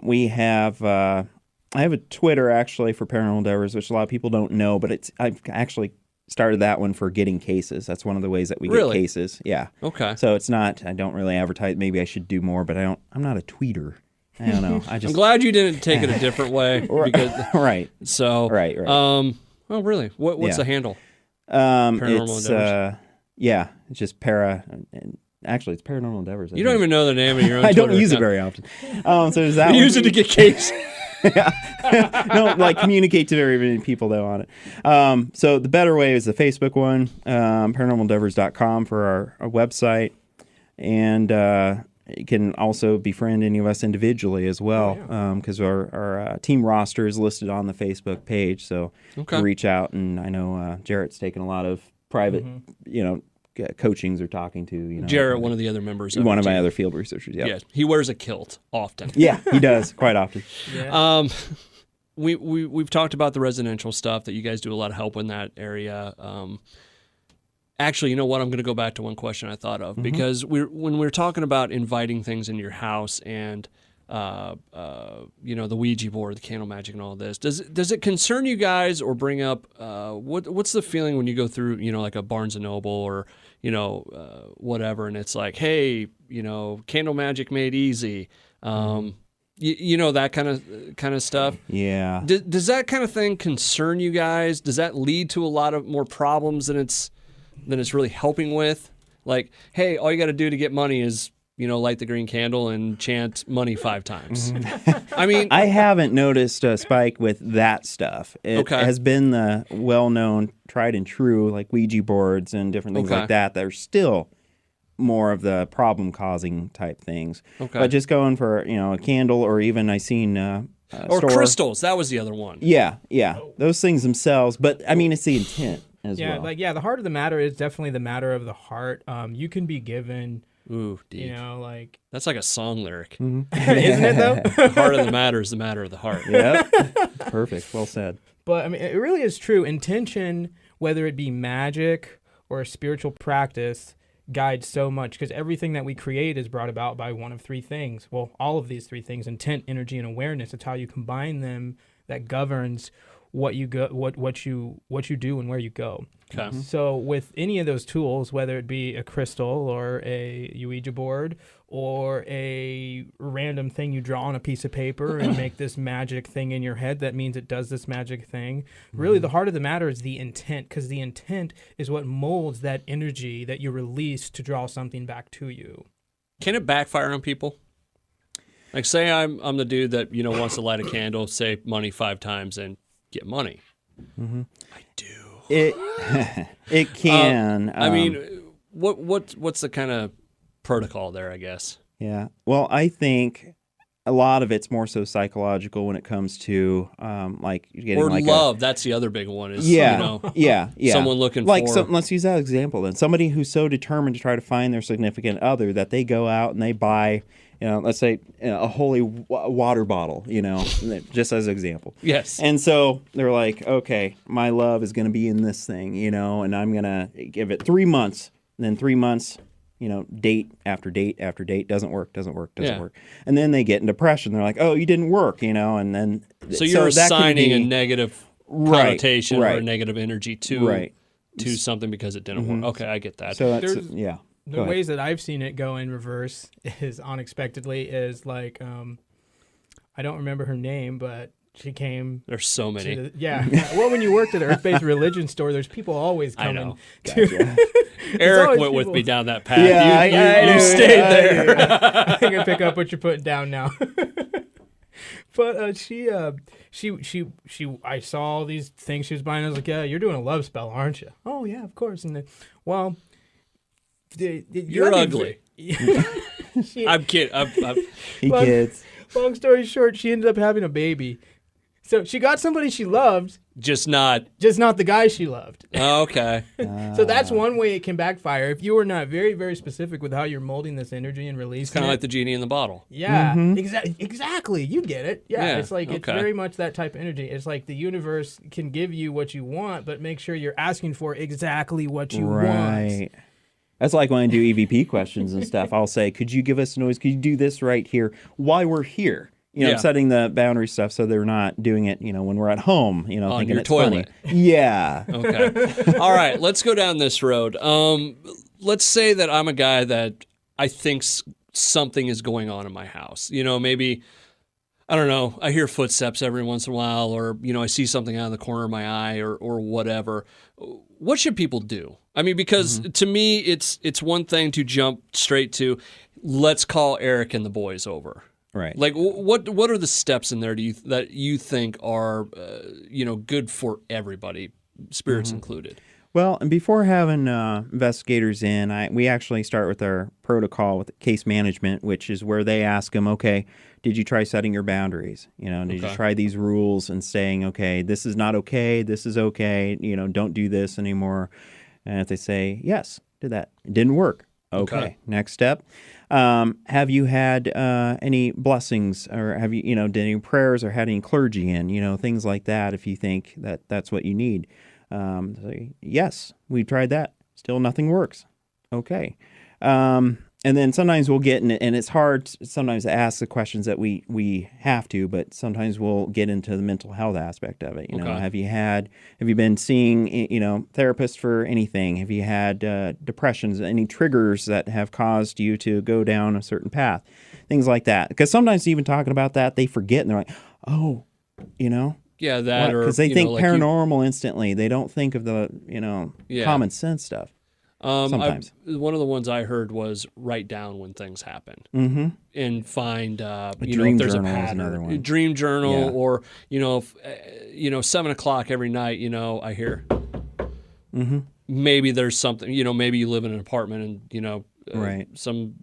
Speaker 2: We have I have a Twitter actually for Paranormal Endeavors, which a lot of people don't know, but I've actually started that one for getting cases. That's one of the ways that we get cases. Yeah.
Speaker 1: Okay.
Speaker 2: So it's not, I don't really advertise. Maybe I should do more, but I'm not a tweeter. I don't know.
Speaker 1: I'm glad you didn't take it a different way. Because,
Speaker 2: right.
Speaker 1: So.
Speaker 2: Right.
Speaker 1: Oh, really? What's the handle?
Speaker 2: Paranormal Endeavors. Yeah. It's just actually, it's Paranormal Endeavors.
Speaker 1: You don't even know the name of your own
Speaker 2: I don't
Speaker 1: Twitter
Speaker 2: use it
Speaker 1: account.
Speaker 2: very often. So there's that.
Speaker 1: You use it to get cases.
Speaker 2: Don't communicate to very many people though on it. So the better way is the Facebook one, paranormalendeavors.com for our website, and you can also befriend any of us individually as well, because our team roster is listed on the Facebook page. So you reach out, and I know Jarrett's taken a lot of private, coachings or talking to.
Speaker 1: Jarrett, one of the other members.
Speaker 2: One of my other field researchers. Yeah.
Speaker 1: He wears a kilt often.
Speaker 2: Yeah, he does quite often.
Speaker 3: Yeah.
Speaker 1: We've talked about the residential stuff that you guys do a lot of help in that area. Actually, you know what? I'm going to go back to one question I thought of because when we're talking about inviting things into your house and the Ouija board, the candle magic, and all this, does it concern you guys or bring up what's the feeling when you go through like a Barnes and Noble or whatever, and it's like, hey, candle magic made easy. That kind of stuff.
Speaker 2: Yeah.
Speaker 1: Does that kind of thing concern you guys? Does that lead to a lot of more problems than it's really helping with? Like, hey, all you got to do to get money is light the green candle and chant money 5 times. I mean,
Speaker 2: I haven't noticed a spike with that stuff. It has been the well-known, tried and true, like Ouija boards and different things like that are still more of the problem-causing type things. But just going for a candle, or even I seen
Speaker 1: or
Speaker 2: store.
Speaker 1: crystals. That was the other one.
Speaker 2: Yeah, those things themselves. But I mean, it's the intent as well.
Speaker 3: The heart of the matter is definitely the matter of the heart. You can be given.
Speaker 1: Ooh, deep. That's like a song lyric.
Speaker 3: Isn't it though?
Speaker 1: The heart of the matter is the matter of the heart.
Speaker 2: Yeah, perfect. Well said.
Speaker 3: But I mean, it really is true. Intention, whether it be magic or a spiritual practice, guides so much, because everything that we create is brought about by one of 3 things. Well, all of these 3 things: intent, energy, and awareness. It's how you combine them that governs what you go, what you do, and where you go.
Speaker 1: Okay.
Speaker 3: So with any of those tools, whether it be a crystal or a Ouija board or a random thing you draw on a piece of paper and make this magic thing in your head that means it does this magic thing, really the heart of the matter is the intent, because the intent is what molds that energy that you release to draw something back to you.
Speaker 1: Can it backfire on people? Like, say I'm the dude that wants to light a candle, say money 5 times, and get money. I do.
Speaker 2: It can.
Speaker 1: I mean, what's the kind of protocol there, I guess?
Speaker 2: Yeah. Well, I think a lot of it's more so psychological when it comes to getting
Speaker 1: or
Speaker 2: like
Speaker 1: love. That's the other big one. Is
Speaker 2: yeah.
Speaker 1: someone looking
Speaker 2: for let's use that example then. Somebody who's so determined to try to find their significant other that they go out and they buy, let's say a holy water bottle, just as an example.
Speaker 1: Yes.
Speaker 2: And so they're like, okay, my love is going to be in this thing, and I'm going to give it 3 months, and then 3 months, date after date after date, doesn't work. And then they get in depression. They're like, oh, you didn't work, and then.
Speaker 1: So you're assigning a negative connotation or a negative energy to something because it didn't work. Okay, I get that.
Speaker 2: So that's, yeah.
Speaker 3: The ways that I've seen it go in reverse is unexpectedly is like, I don't remember her name, but she came.
Speaker 1: There's so many.
Speaker 3: Well, when you worked at an earth-based religion store, there's people always coming.
Speaker 1: I know.
Speaker 2: Gotcha.
Speaker 1: Eric went with me down that path.
Speaker 2: Yeah,
Speaker 1: you stayed there.
Speaker 3: I think I pick up what you're putting down now. But she, I saw all these things she was buying. I was like, yeah, you're doing a love spell, aren't you? Oh, yeah, of course. And then, well,
Speaker 1: you're ugly. I'm kidding.
Speaker 2: He
Speaker 3: Long-
Speaker 2: kids.
Speaker 3: Long story short, she ended up having a baby. So she got somebody she loved,
Speaker 1: just not.
Speaker 3: just not the guy she loved.
Speaker 1: Okay.
Speaker 3: So that's one way it can backfire if you are not very, very specific with how you're molding this energy and releasing
Speaker 1: Kind
Speaker 3: it.
Speaker 1: of like the genie in the bottle.
Speaker 3: Yeah, exactly. You get it. Yeah,
Speaker 1: Yeah,
Speaker 3: it's like it's
Speaker 1: okay.
Speaker 3: very much that type of energy. It's like the universe can give you what you want, but make sure you're asking for exactly what you want.
Speaker 2: Right. That's like when I do EVP questions and stuff. I'll say, could you give us noise? Could you do this right here while we're here? You know,
Speaker 1: Yeah.
Speaker 2: setting the boundary stuff so they're not doing it, you know, when we're at home, you know,
Speaker 1: On
Speaker 2: thinking
Speaker 1: your
Speaker 2: it's
Speaker 1: toilet.
Speaker 2: funny. Yeah.
Speaker 1: Okay. All right. Let's go down this road. Let's say that I'm a guy that I think something is going on in my house. You know, maybe, I don't know, I hear footsteps every once in a while, or, you know, I see something out of the corner of my eye or whatever. What should people do? I mean, because to me, it's one thing to jump straight to, let's call Eric and the boys over.
Speaker 2: Right.
Speaker 1: Like, what are the steps in there that you think are, you know, good for everybody, spirits included?
Speaker 2: Well, and before having investigators in, we actually start with our protocol with case management, which is where they ask them, okay, did you try setting your boundaries? You know, did you try these rules and saying, okay, this is not okay, this is okay, you know, don't do this anymore. And if they say, yes, did that, it didn't work. Okay. Next step. Have you had any blessings, or have you, you know, did any prayers or had any clergy in, you know, things like that, if you think that that's what you need. Say, yes, we tried that. Still nothing works. Okay. And then sometimes we'll get in it, and it's hard sometimes to ask the questions that we have to, but sometimes we'll get into the mental health aspect of it. You know, have you been seeing, you know, therapists for anything? Have you had depressions, any triggers that have caused you to go down a certain path? Things like that. Because sometimes even talking about that, they forget, and they're like, oh, you know.
Speaker 1: Yeah, that or
Speaker 2: because they think
Speaker 1: like
Speaker 2: paranormal instantly. They don't think of the, you know, common sense stuff. Sometimes.
Speaker 1: One of the ones I heard was write down when things happen and find, you know,
Speaker 2: dream
Speaker 1: if there's a
Speaker 2: journal is
Speaker 1: pattern.
Speaker 2: another one.
Speaker 1: Dream journal,
Speaker 2: Yeah.
Speaker 1: or, you know, if, you know, 7:00 every night, you know, I hear maybe there's something, you know, maybe you live in an apartment and, you know,
Speaker 2: Right.
Speaker 1: some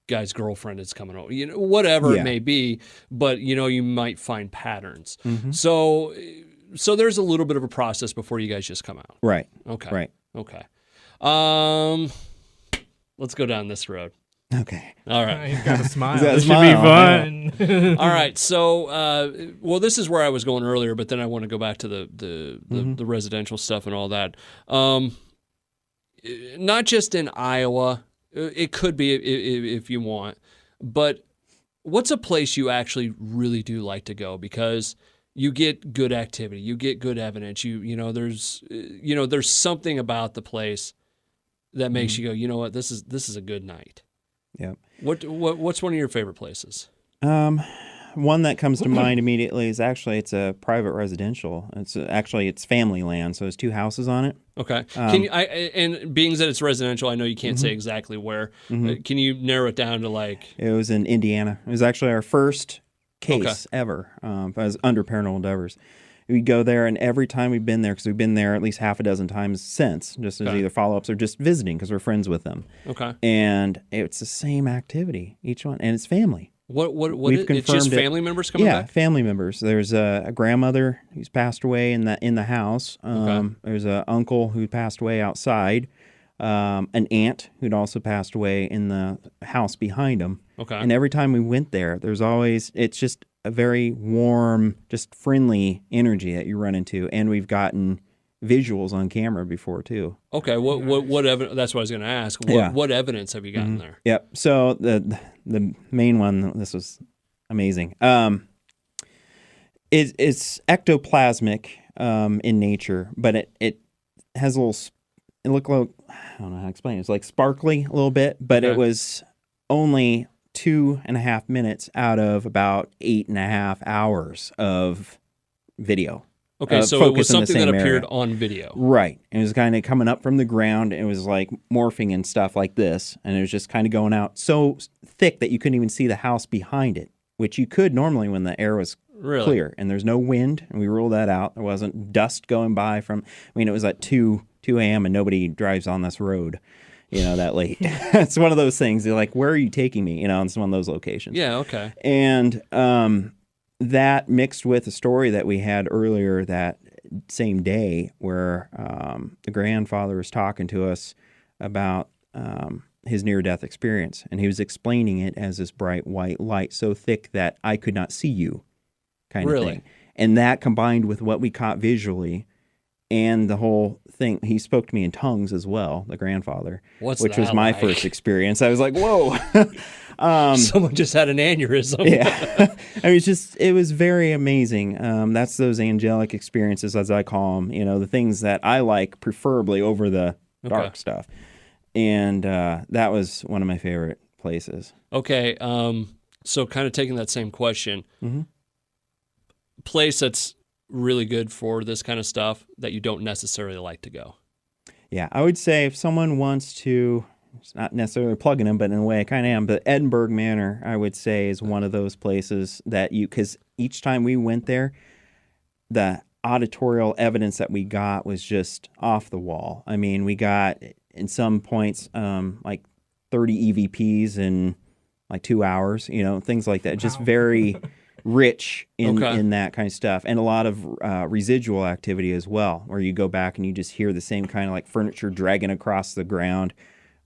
Speaker 1: guy's girlfriend is coming over, you know, whatever it may be, but, you know, you might find patterns. So there's a little bit of a process before you guys just come out.
Speaker 2: Right.
Speaker 1: Okay.
Speaker 2: Right.
Speaker 1: Okay. Let's go down this road.
Speaker 2: Okay.
Speaker 1: All right.
Speaker 3: He's got a smile.
Speaker 2: He's got a
Speaker 3: This
Speaker 2: smile,
Speaker 3: should be fun.
Speaker 1: All right. So, well, this is where I was going earlier, but then I want to go back to the residential stuff and all that. Not just in Iowa. It could be if you want, but what's a place you actually really do like to go because you get good activity, you get good evidence. You know, there's something about the place that makes you go, you know what, this is a good night.
Speaker 2: Yeah.
Speaker 1: What's one of your favorite places?
Speaker 2: One that comes to mind immediately is it's a private residential. It's family land, so there's 2 houses on it.
Speaker 1: Okay. Can you, and being that it's residential, I know you can't say exactly where. Can you narrow it down to like?
Speaker 2: It was in Indiana. It was actually our first case ever. It was under Paranormal Endeavors. We'd go there, and every time we've been there, because we've been there at least half a dozen times since, just as either follow-ups or just visiting because we're friends with them. Okay. And it's the same activity, each one, and it's family.
Speaker 1: What
Speaker 2: We've
Speaker 1: it's just
Speaker 2: confirmed
Speaker 1: family members coming back?
Speaker 2: Yeah, family members. There's a grandmother who's passed away in the house. There's an uncle who passed away outside. An aunt who'd also passed away in the house behind them. Okay. And every time we went there, it's just a very warm, just friendly energy that you run into. And we've gotten visuals on camera before too.
Speaker 1: Okay. What evidence? That's what I was going to ask. What evidence have you gotten there?
Speaker 2: Yep. So the main one, this was amazing. It's ectoplasmic in nature, but it has a little. It looked like, I don't know how to explain it. It's like sparkly a little bit, but it was only 2.5 minutes out of about 8.5 hours of video.
Speaker 1: Okay, so it was something that appeared on video.
Speaker 2: Right. It was kind of coming up from the ground. It was like morphing and stuff like this, and it was just kind of going out so thick that you couldn't even see the house behind it, which you could normally when the air was clear, and there's no wind, and we ruled that out. There wasn't dust going by from, it was at 2 a.m. and nobody drives on this road. that late. It's one of those things. They're like, where are you taking me? It's one of those locations.
Speaker 1: Yeah, okay.
Speaker 2: And that mixed with a story that we had earlier that same day where the grandfather was talking to us about his near-death experience. And he was explaining it as this bright white light so thick that I could not see you kind of thing. And that combined with what we caught visually and the whole thing, he spoke to me in tongues as well, the grandfather, which was my first experience. I was like, whoa.
Speaker 1: Someone just had an aneurysm.
Speaker 2: Yeah. I mean, it was very amazing. That's those angelic experiences, as I call them, the things that I like preferably over the dark stuff. And that was one of my favorite places.
Speaker 1: Okay. So kind of taking that same question, place that's really good for this kind of stuff that you don't necessarily like to go.
Speaker 2: Yeah, I would say if someone wants to, it's not necessarily plugging them, but in a way I kind of am, but Edinburgh Manor, I would say, is one of those places that because each time we went there, the auditorial evidence that we got was just off the wall. I mean, we got, in some points, like 30 EVPs in like 2 hours, things like that. Wow. Just very rich in that kind of stuff, and a lot of residual activity as well, where you go back and you just hear the same kind of like furniture dragging across the ground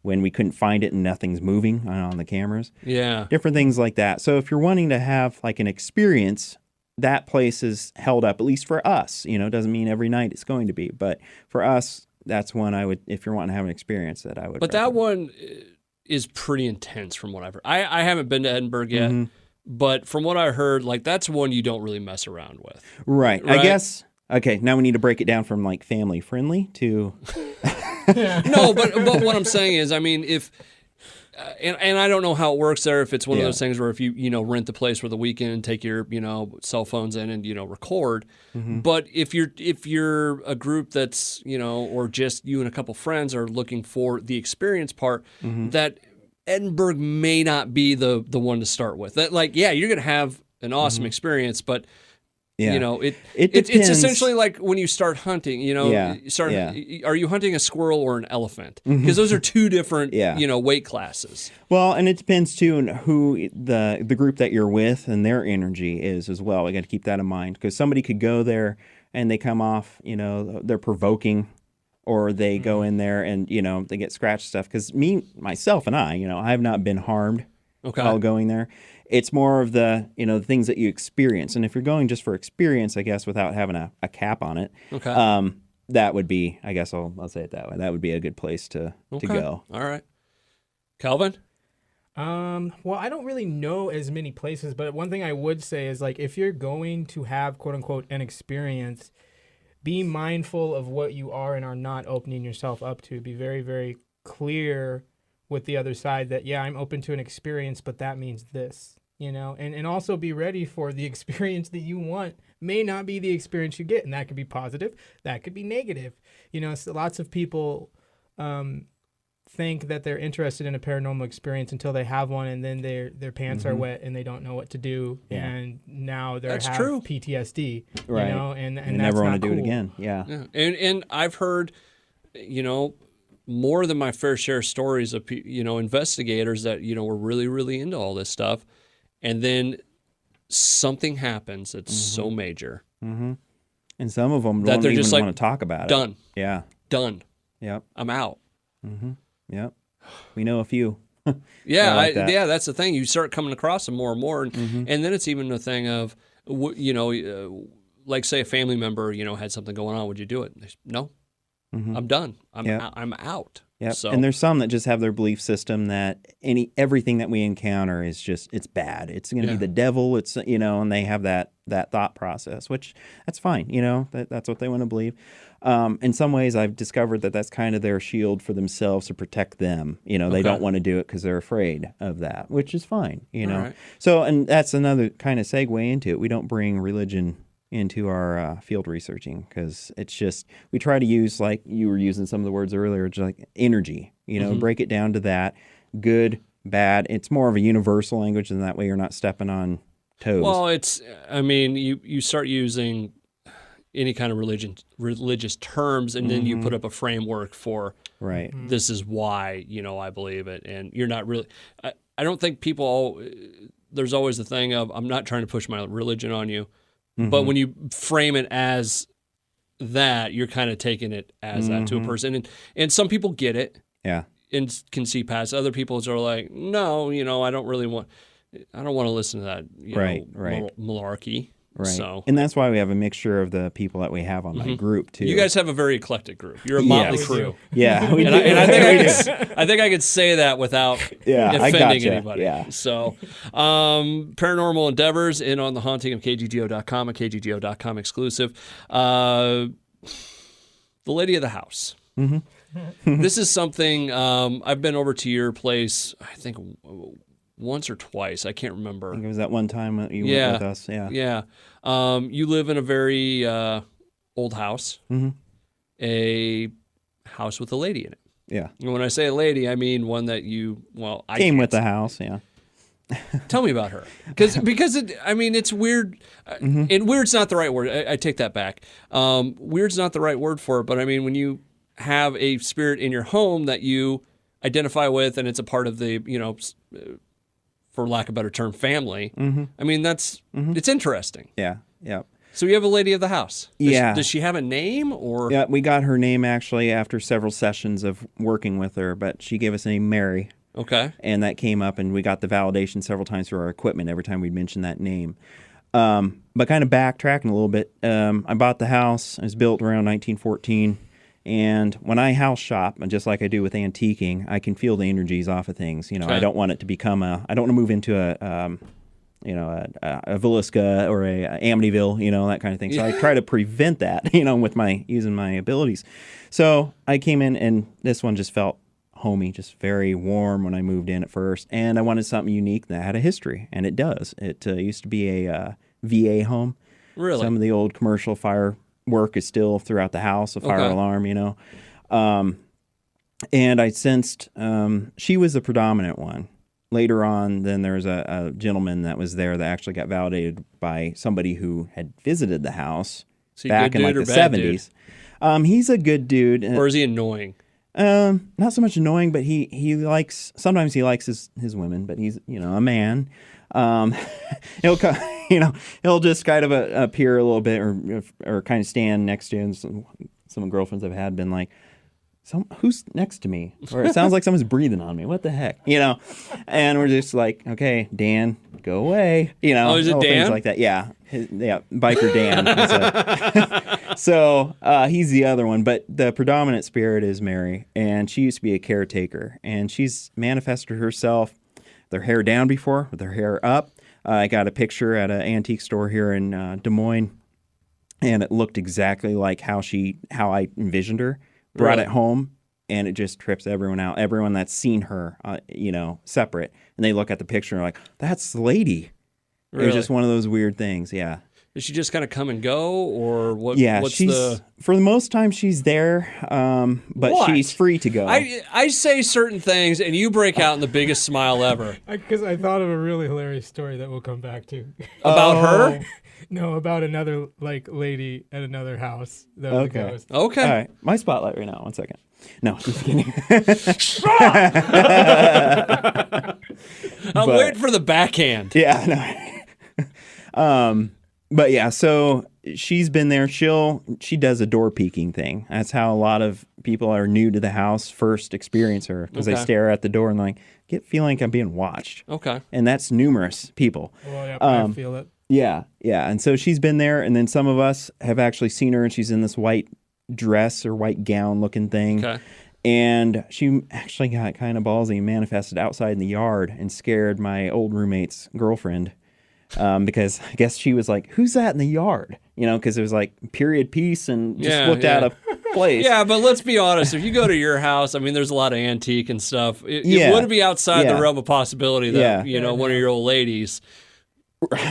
Speaker 2: when we couldn't find it and nothing's moving on the cameras.
Speaker 1: Yeah.
Speaker 2: Different things like that. So if you're wanting to have like an experience, that place is held up, at least for us. Doesn't mean every night it's going to be, but for us, that's one I would, if you're wanting to have an experience, that I would.
Speaker 1: But that one is pretty intense from what I've heard. I haven't been to Edinburgh yet. But from what I heard, like that's one you don't really mess around with.
Speaker 2: Right. I guess. Okay. Now we need to break it down from like family friendly to.
Speaker 1: No, but what I'm saying is, I mean, if and I don't know how it works there. If it's one of those things where if you rent the place for the weekend and take your cell phones in and record. But if you're a group that's or just you and a couple friends are looking for the experience part, that Edinburgh may not be the one to start with. That you're going to have an awesome experience, but it's essentially like when you start hunting. Are you hunting a squirrel or an elephant? Because those are two different weight classes.
Speaker 2: Well, and it depends too on who the group that you're with and their energy is as well. We got to keep that in mind, because somebody could go there and they come off, they're provoking. Or they go in there and, they get scratched stuff. Because myself and I have not been harmed while going there. It's more of the, the things that you experience. And if you're going just for experience, I guess, without having a cap on it, that would be, I guess I'll say it that way. That would be a good place to go.
Speaker 1: All right. Kelvin?
Speaker 3: Well, I don't really know as many places, but one thing I would say is, like, if you're going to have, quote unquote, an experience, be mindful of what you are and are not opening yourself up to. Be very, very clear with the other side that, I'm open to an experience, but that means this, and also be ready for the experience that you want may not be the experience you get. And that could be positive. That could be negative. So lots of people think that they're interested in a paranormal experience until they have one, and then their pants are wet and they don't know what to do, and now they have PTSD,
Speaker 2: right?
Speaker 3: And
Speaker 2: they never want to do it again. Yeah.
Speaker 1: And I've heard, more than my fair share of stories of investigators that were really, really into all this stuff, and then something happens that's so major,
Speaker 2: and some of them
Speaker 1: that
Speaker 2: don't
Speaker 1: they're
Speaker 2: even
Speaker 1: just
Speaker 2: want to talk about it.
Speaker 1: Done.
Speaker 2: Yeah.
Speaker 1: Done.
Speaker 2: Yep.
Speaker 1: I'm out.
Speaker 2: Yep. We know a few.
Speaker 1: That's the thing. You start coming across them more and more, and then it's even a thing of, like say a family member, had something going on. Would you do it? No, I'm done. I'm out.
Speaker 2: Yep.
Speaker 1: So.
Speaker 2: And there's some that just have their belief system that everything that we encounter is just, it's bad. It's going to be the devil. It's, and they have that thought process, which that's fine. That's what they want to believe. In some ways I've discovered that that's kind of their shield for themselves to protect them. They don't want to do it because they're afraid of that, which is fine,
Speaker 1: Right.
Speaker 2: So, and that's another kind of segue into it. We don't bring religion into our field researching, because it's just, we try to use, like you were using some of the words earlier, just like energy, break it down to that, good, bad. It's more of a universal language, and that way you're not stepping on toes.
Speaker 1: Well, you start using, any kind of religious terms, and then you put up a framework for
Speaker 2: Right.
Speaker 1: this is why I believe it, and you're not really. I don't think people. There's always the thing of I'm not trying to push my religion on you, but when you frame it as that, you're kind of taking it as that to a person, and some people get it,
Speaker 2: Yeah.
Speaker 1: and can see past. Other people are like, no, I don't want to listen to that,
Speaker 2: Right.
Speaker 1: malarkey.
Speaker 2: Right.
Speaker 1: So,
Speaker 2: and that's why we have a mixture of the people that we have on that group too.
Speaker 1: you guys have a very eclectic group. You're a motley
Speaker 2: Yes.
Speaker 1: crew.
Speaker 2: Yeah. We
Speaker 1: And
Speaker 2: do.
Speaker 1: I think I could say that without
Speaker 2: Yeah, I
Speaker 1: offending
Speaker 2: gotcha.
Speaker 1: anybody.
Speaker 2: Yeah.
Speaker 1: So, Paranormal Endeavors in on the haunting of KGGO.com, a KGGO.com exclusive. The Lady of the House. This is something I've been over to your place, I think, once or twice. I can't remember.
Speaker 2: I think it was that one time that you went with us. Yeah.
Speaker 1: Yeah. You live in a very old house, a house with a lady in it.
Speaker 2: Yeah.
Speaker 1: And when I say a lady, I mean one that I
Speaker 2: Came
Speaker 1: can't
Speaker 2: with the house. Yeah.
Speaker 1: Tell me about her, because it's weird, and weird's not the right word. I take that back. Weird's not the right word for it, but I mean when you have a spirit in your home that you identify with, and it's a part of the for lack of a better term, family. I mean that's it's interesting.
Speaker 2: Yeah. Yeah.
Speaker 1: So you have a lady of the house.
Speaker 2: Yeah.
Speaker 1: Does she have a name or?
Speaker 2: Yeah. We got her name actually after several sessions of working with her, but she gave us the name Mary.
Speaker 1: Okay.
Speaker 2: And that came up, and we got the validation several times through our equipment every time we'd mention that name. But kind of backtracking a little bit, I bought the house. It was built around 1914. And when I house shop, and just like I do with antiquing, I can feel the energies off of things.
Speaker 1: Okay.
Speaker 2: I don't want it to become I don't want to move into a Villisca or a Amityville, that kind of thing. So I try to prevent that, with using my abilities. So I came in, and this one just felt homey, just very warm when I moved in at first. And I wanted something unique that had a history, and it does. It used to be a VA home.
Speaker 1: Really?
Speaker 2: Some of the old commercial fire work is still throughout the house, a fire alarm, and I sensed she was the predominant one. Later on, then there was a gentleman that was there that actually got validated by somebody who had visited the house back in like the 70s. He's a good dude.
Speaker 1: Or is he annoying?
Speaker 2: Not so much annoying, but he likes, sometimes he likes his women, but he's, a man. He'll just kind of appear a little bit or kind of stand next to him. Some of the girlfriends I've had been like, who's next to me? Or it sounds like someone's breathing on me. What the heck? And we're just like, okay, Dan, go away.
Speaker 1: Oh, is it Dan?
Speaker 2: Things like that. Yeah. Biker Dan. So he's the other one, but the predominant spirit is Mary, and she used to be a caretaker, and she's manifested herself with her hair down before, with her hair up. I got a picture at an antique store here in Des Moines, and it looked exactly like how I envisioned her. Brought
Speaker 1: Really?
Speaker 2: it home, and it just trips everyone out. Everyone that's seen her, separate, and they look at the picture and are like, "That's the lady."
Speaker 1: Really?
Speaker 2: It was just one of those weird things. Yeah.
Speaker 1: Does she just kind of come and go, or what?
Speaker 2: Yeah,
Speaker 1: What's
Speaker 2: for the most time she's there, but
Speaker 1: What?
Speaker 2: she's free to go.
Speaker 1: I say certain things, and you break out in the biggest smile ever.
Speaker 3: Because I thought of a really hilarious story that we'll come back to.
Speaker 1: About her?
Speaker 3: No, about another lady at another house. That was a
Speaker 2: Okay.
Speaker 3: ghost.
Speaker 1: Okay.
Speaker 2: All right, my spotlight right now. 1 second. No, just kidding.
Speaker 1: I'm waiting for the backhand.
Speaker 2: Yeah, no. But yeah, so she's been there. She does a door peeking thing. That's how a lot of people are new to the house first experience her, because they
Speaker 1: Okay.
Speaker 2: stare at the door and like feeling like I'm being watched.
Speaker 1: Okay.
Speaker 2: And that's numerous people.
Speaker 3: Well, yeah, I feel it.
Speaker 2: Yeah. And so she's been there, and then some of us have actually seen her, and she's in this white dress or white gown looking thing.
Speaker 1: Okay.
Speaker 2: And she actually got kind of ballsy and manifested outside in the yard and scared my old roommate's girlfriend. Because I guess she was like, "Who's that in the yard?" Because it was like period piece and just looked out of place.
Speaker 1: Yeah, but let's be honest. If you go to your house, I mean, there's a lot of antique and stuff. It would be outside the realm of possibility that, one of your old ladies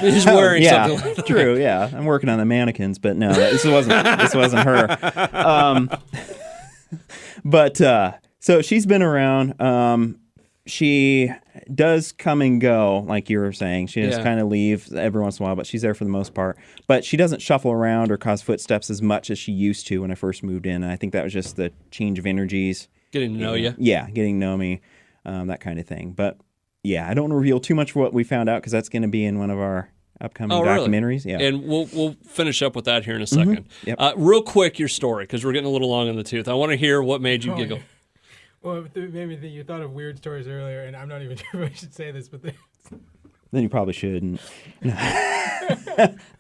Speaker 1: is wearing something like that.
Speaker 2: True, yeah. I'm working on the mannequins, but no, this wasn't her. But so she's been around. she does come and go, like you were saying. She just
Speaker 1: Yeah.
Speaker 2: kind of leave every once in a while, but she's there for the most part. But she doesn't shuffle around or cause footsteps as much as she used to when I first moved in. And I think that was just the change of energies.
Speaker 1: Getting to know you.
Speaker 2: Yeah, getting to know me, that kind of thing. But yeah, I don't reveal too much of what we found out because that's going to be in one of our upcoming documentaries.
Speaker 1: Really?
Speaker 2: Yeah,
Speaker 1: And we'll finish up with that here in a second.
Speaker 2: Yep.
Speaker 1: Real quick, your story, because we're getting a little long in the tooth. I want to hear what made you giggle.
Speaker 3: Well, maybe you thought of weird stories earlier, and I'm not even sure if I should say this, but
Speaker 2: then you probably shouldn't.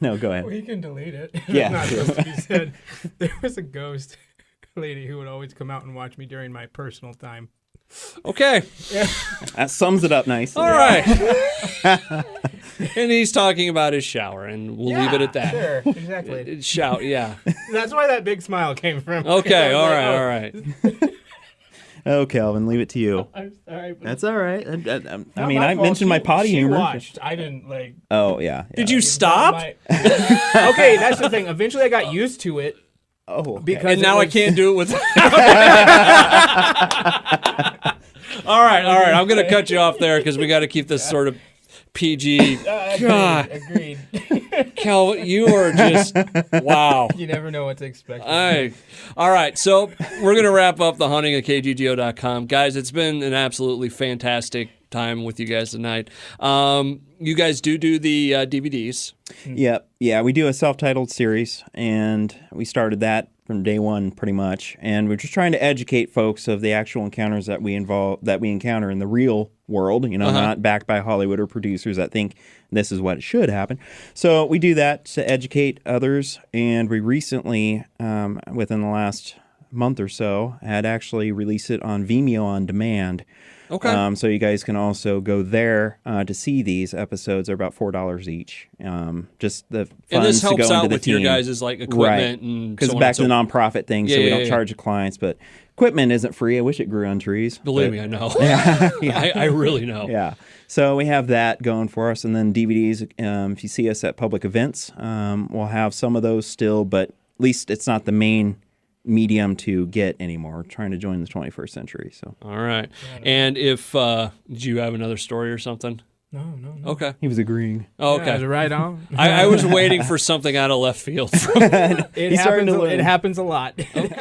Speaker 2: No, go ahead.
Speaker 3: we can delete it.
Speaker 2: Yeah,
Speaker 3: It's not
Speaker 2: sure.
Speaker 3: supposed to be said. There was a ghost lady who would always come out and watch me during my personal time.
Speaker 1: Okay.
Speaker 2: That sums it up nicely.
Speaker 1: All right. And he's talking about his shower, and we'll leave it at that.
Speaker 3: Sure, exactly.
Speaker 1: Shout, yeah.
Speaker 3: That's why that big smile came from.
Speaker 1: Okay,
Speaker 3: I was
Speaker 1: all
Speaker 3: like,
Speaker 1: right.
Speaker 2: Oh, Kelvin, leave it to you.
Speaker 3: I'm sorry. But
Speaker 2: That's all right. I
Speaker 3: not
Speaker 2: mean,
Speaker 3: my
Speaker 2: I
Speaker 3: fault.
Speaker 2: mentioned my potty
Speaker 3: she
Speaker 2: humor.
Speaker 3: Watched. I didn't like.
Speaker 2: Oh, yeah.
Speaker 1: Did you stop?
Speaker 3: Okay, that's the thing. Eventually, I got used to it.
Speaker 2: Oh, okay.
Speaker 3: Because
Speaker 1: And now I
Speaker 3: was-
Speaker 1: can't do it with. All right. I'm going to cut you off there because we got to keep this sort of PG. God,
Speaker 3: Agreed.
Speaker 1: Kel, you are just wow.
Speaker 3: You never know what to expect.
Speaker 1: All right, so we're going to wrap up the hunting at KGGO.com. Guys, it's been an absolutely fantastic time with you guys tonight. You guys do the DVDs.
Speaker 2: Yep. Yeah, we do a self-titled series, and we started that from day one pretty much. And we're just trying to educate folks of the actual encounters that we encounter in the real world, not backed by Hollywood or producers that think this is what should happen. So we do that to educate others, and we recently, within the last month or so, had actually released it on Vimeo on demand.
Speaker 1: Okay.
Speaker 2: So you guys can also go there to see these episodes. They're about $4 each. Just the funds
Speaker 1: And this
Speaker 2: to
Speaker 1: helps
Speaker 2: go
Speaker 1: out
Speaker 2: into the
Speaker 1: with your
Speaker 2: team.
Speaker 1: guys' like equipment and
Speaker 2: Because
Speaker 1: so on
Speaker 2: back
Speaker 1: and
Speaker 2: to the
Speaker 1: so
Speaker 2: nonprofit thing, so we don't charge the clients. But equipment isn't free. I wish it grew on trees.
Speaker 1: Believe
Speaker 2: but-
Speaker 1: me, I know.
Speaker 2: Yeah.
Speaker 1: I really know.
Speaker 2: Yeah. So we have that going for us. And then DVDs, if you see us at public events, we'll have some of those still, but at least it's not the main medium to get anymore. We're trying to join the 21st century. So
Speaker 1: All right. And if did you have another story or something?
Speaker 3: No.
Speaker 1: Okay.
Speaker 2: he was agreeing.
Speaker 1: Oh,
Speaker 3: Yeah,
Speaker 1: okay.
Speaker 3: right on.
Speaker 1: I was waiting for something out of left field.
Speaker 3: It
Speaker 2: He's starting
Speaker 3: happens.
Speaker 2: to learn.
Speaker 3: It happens a lot.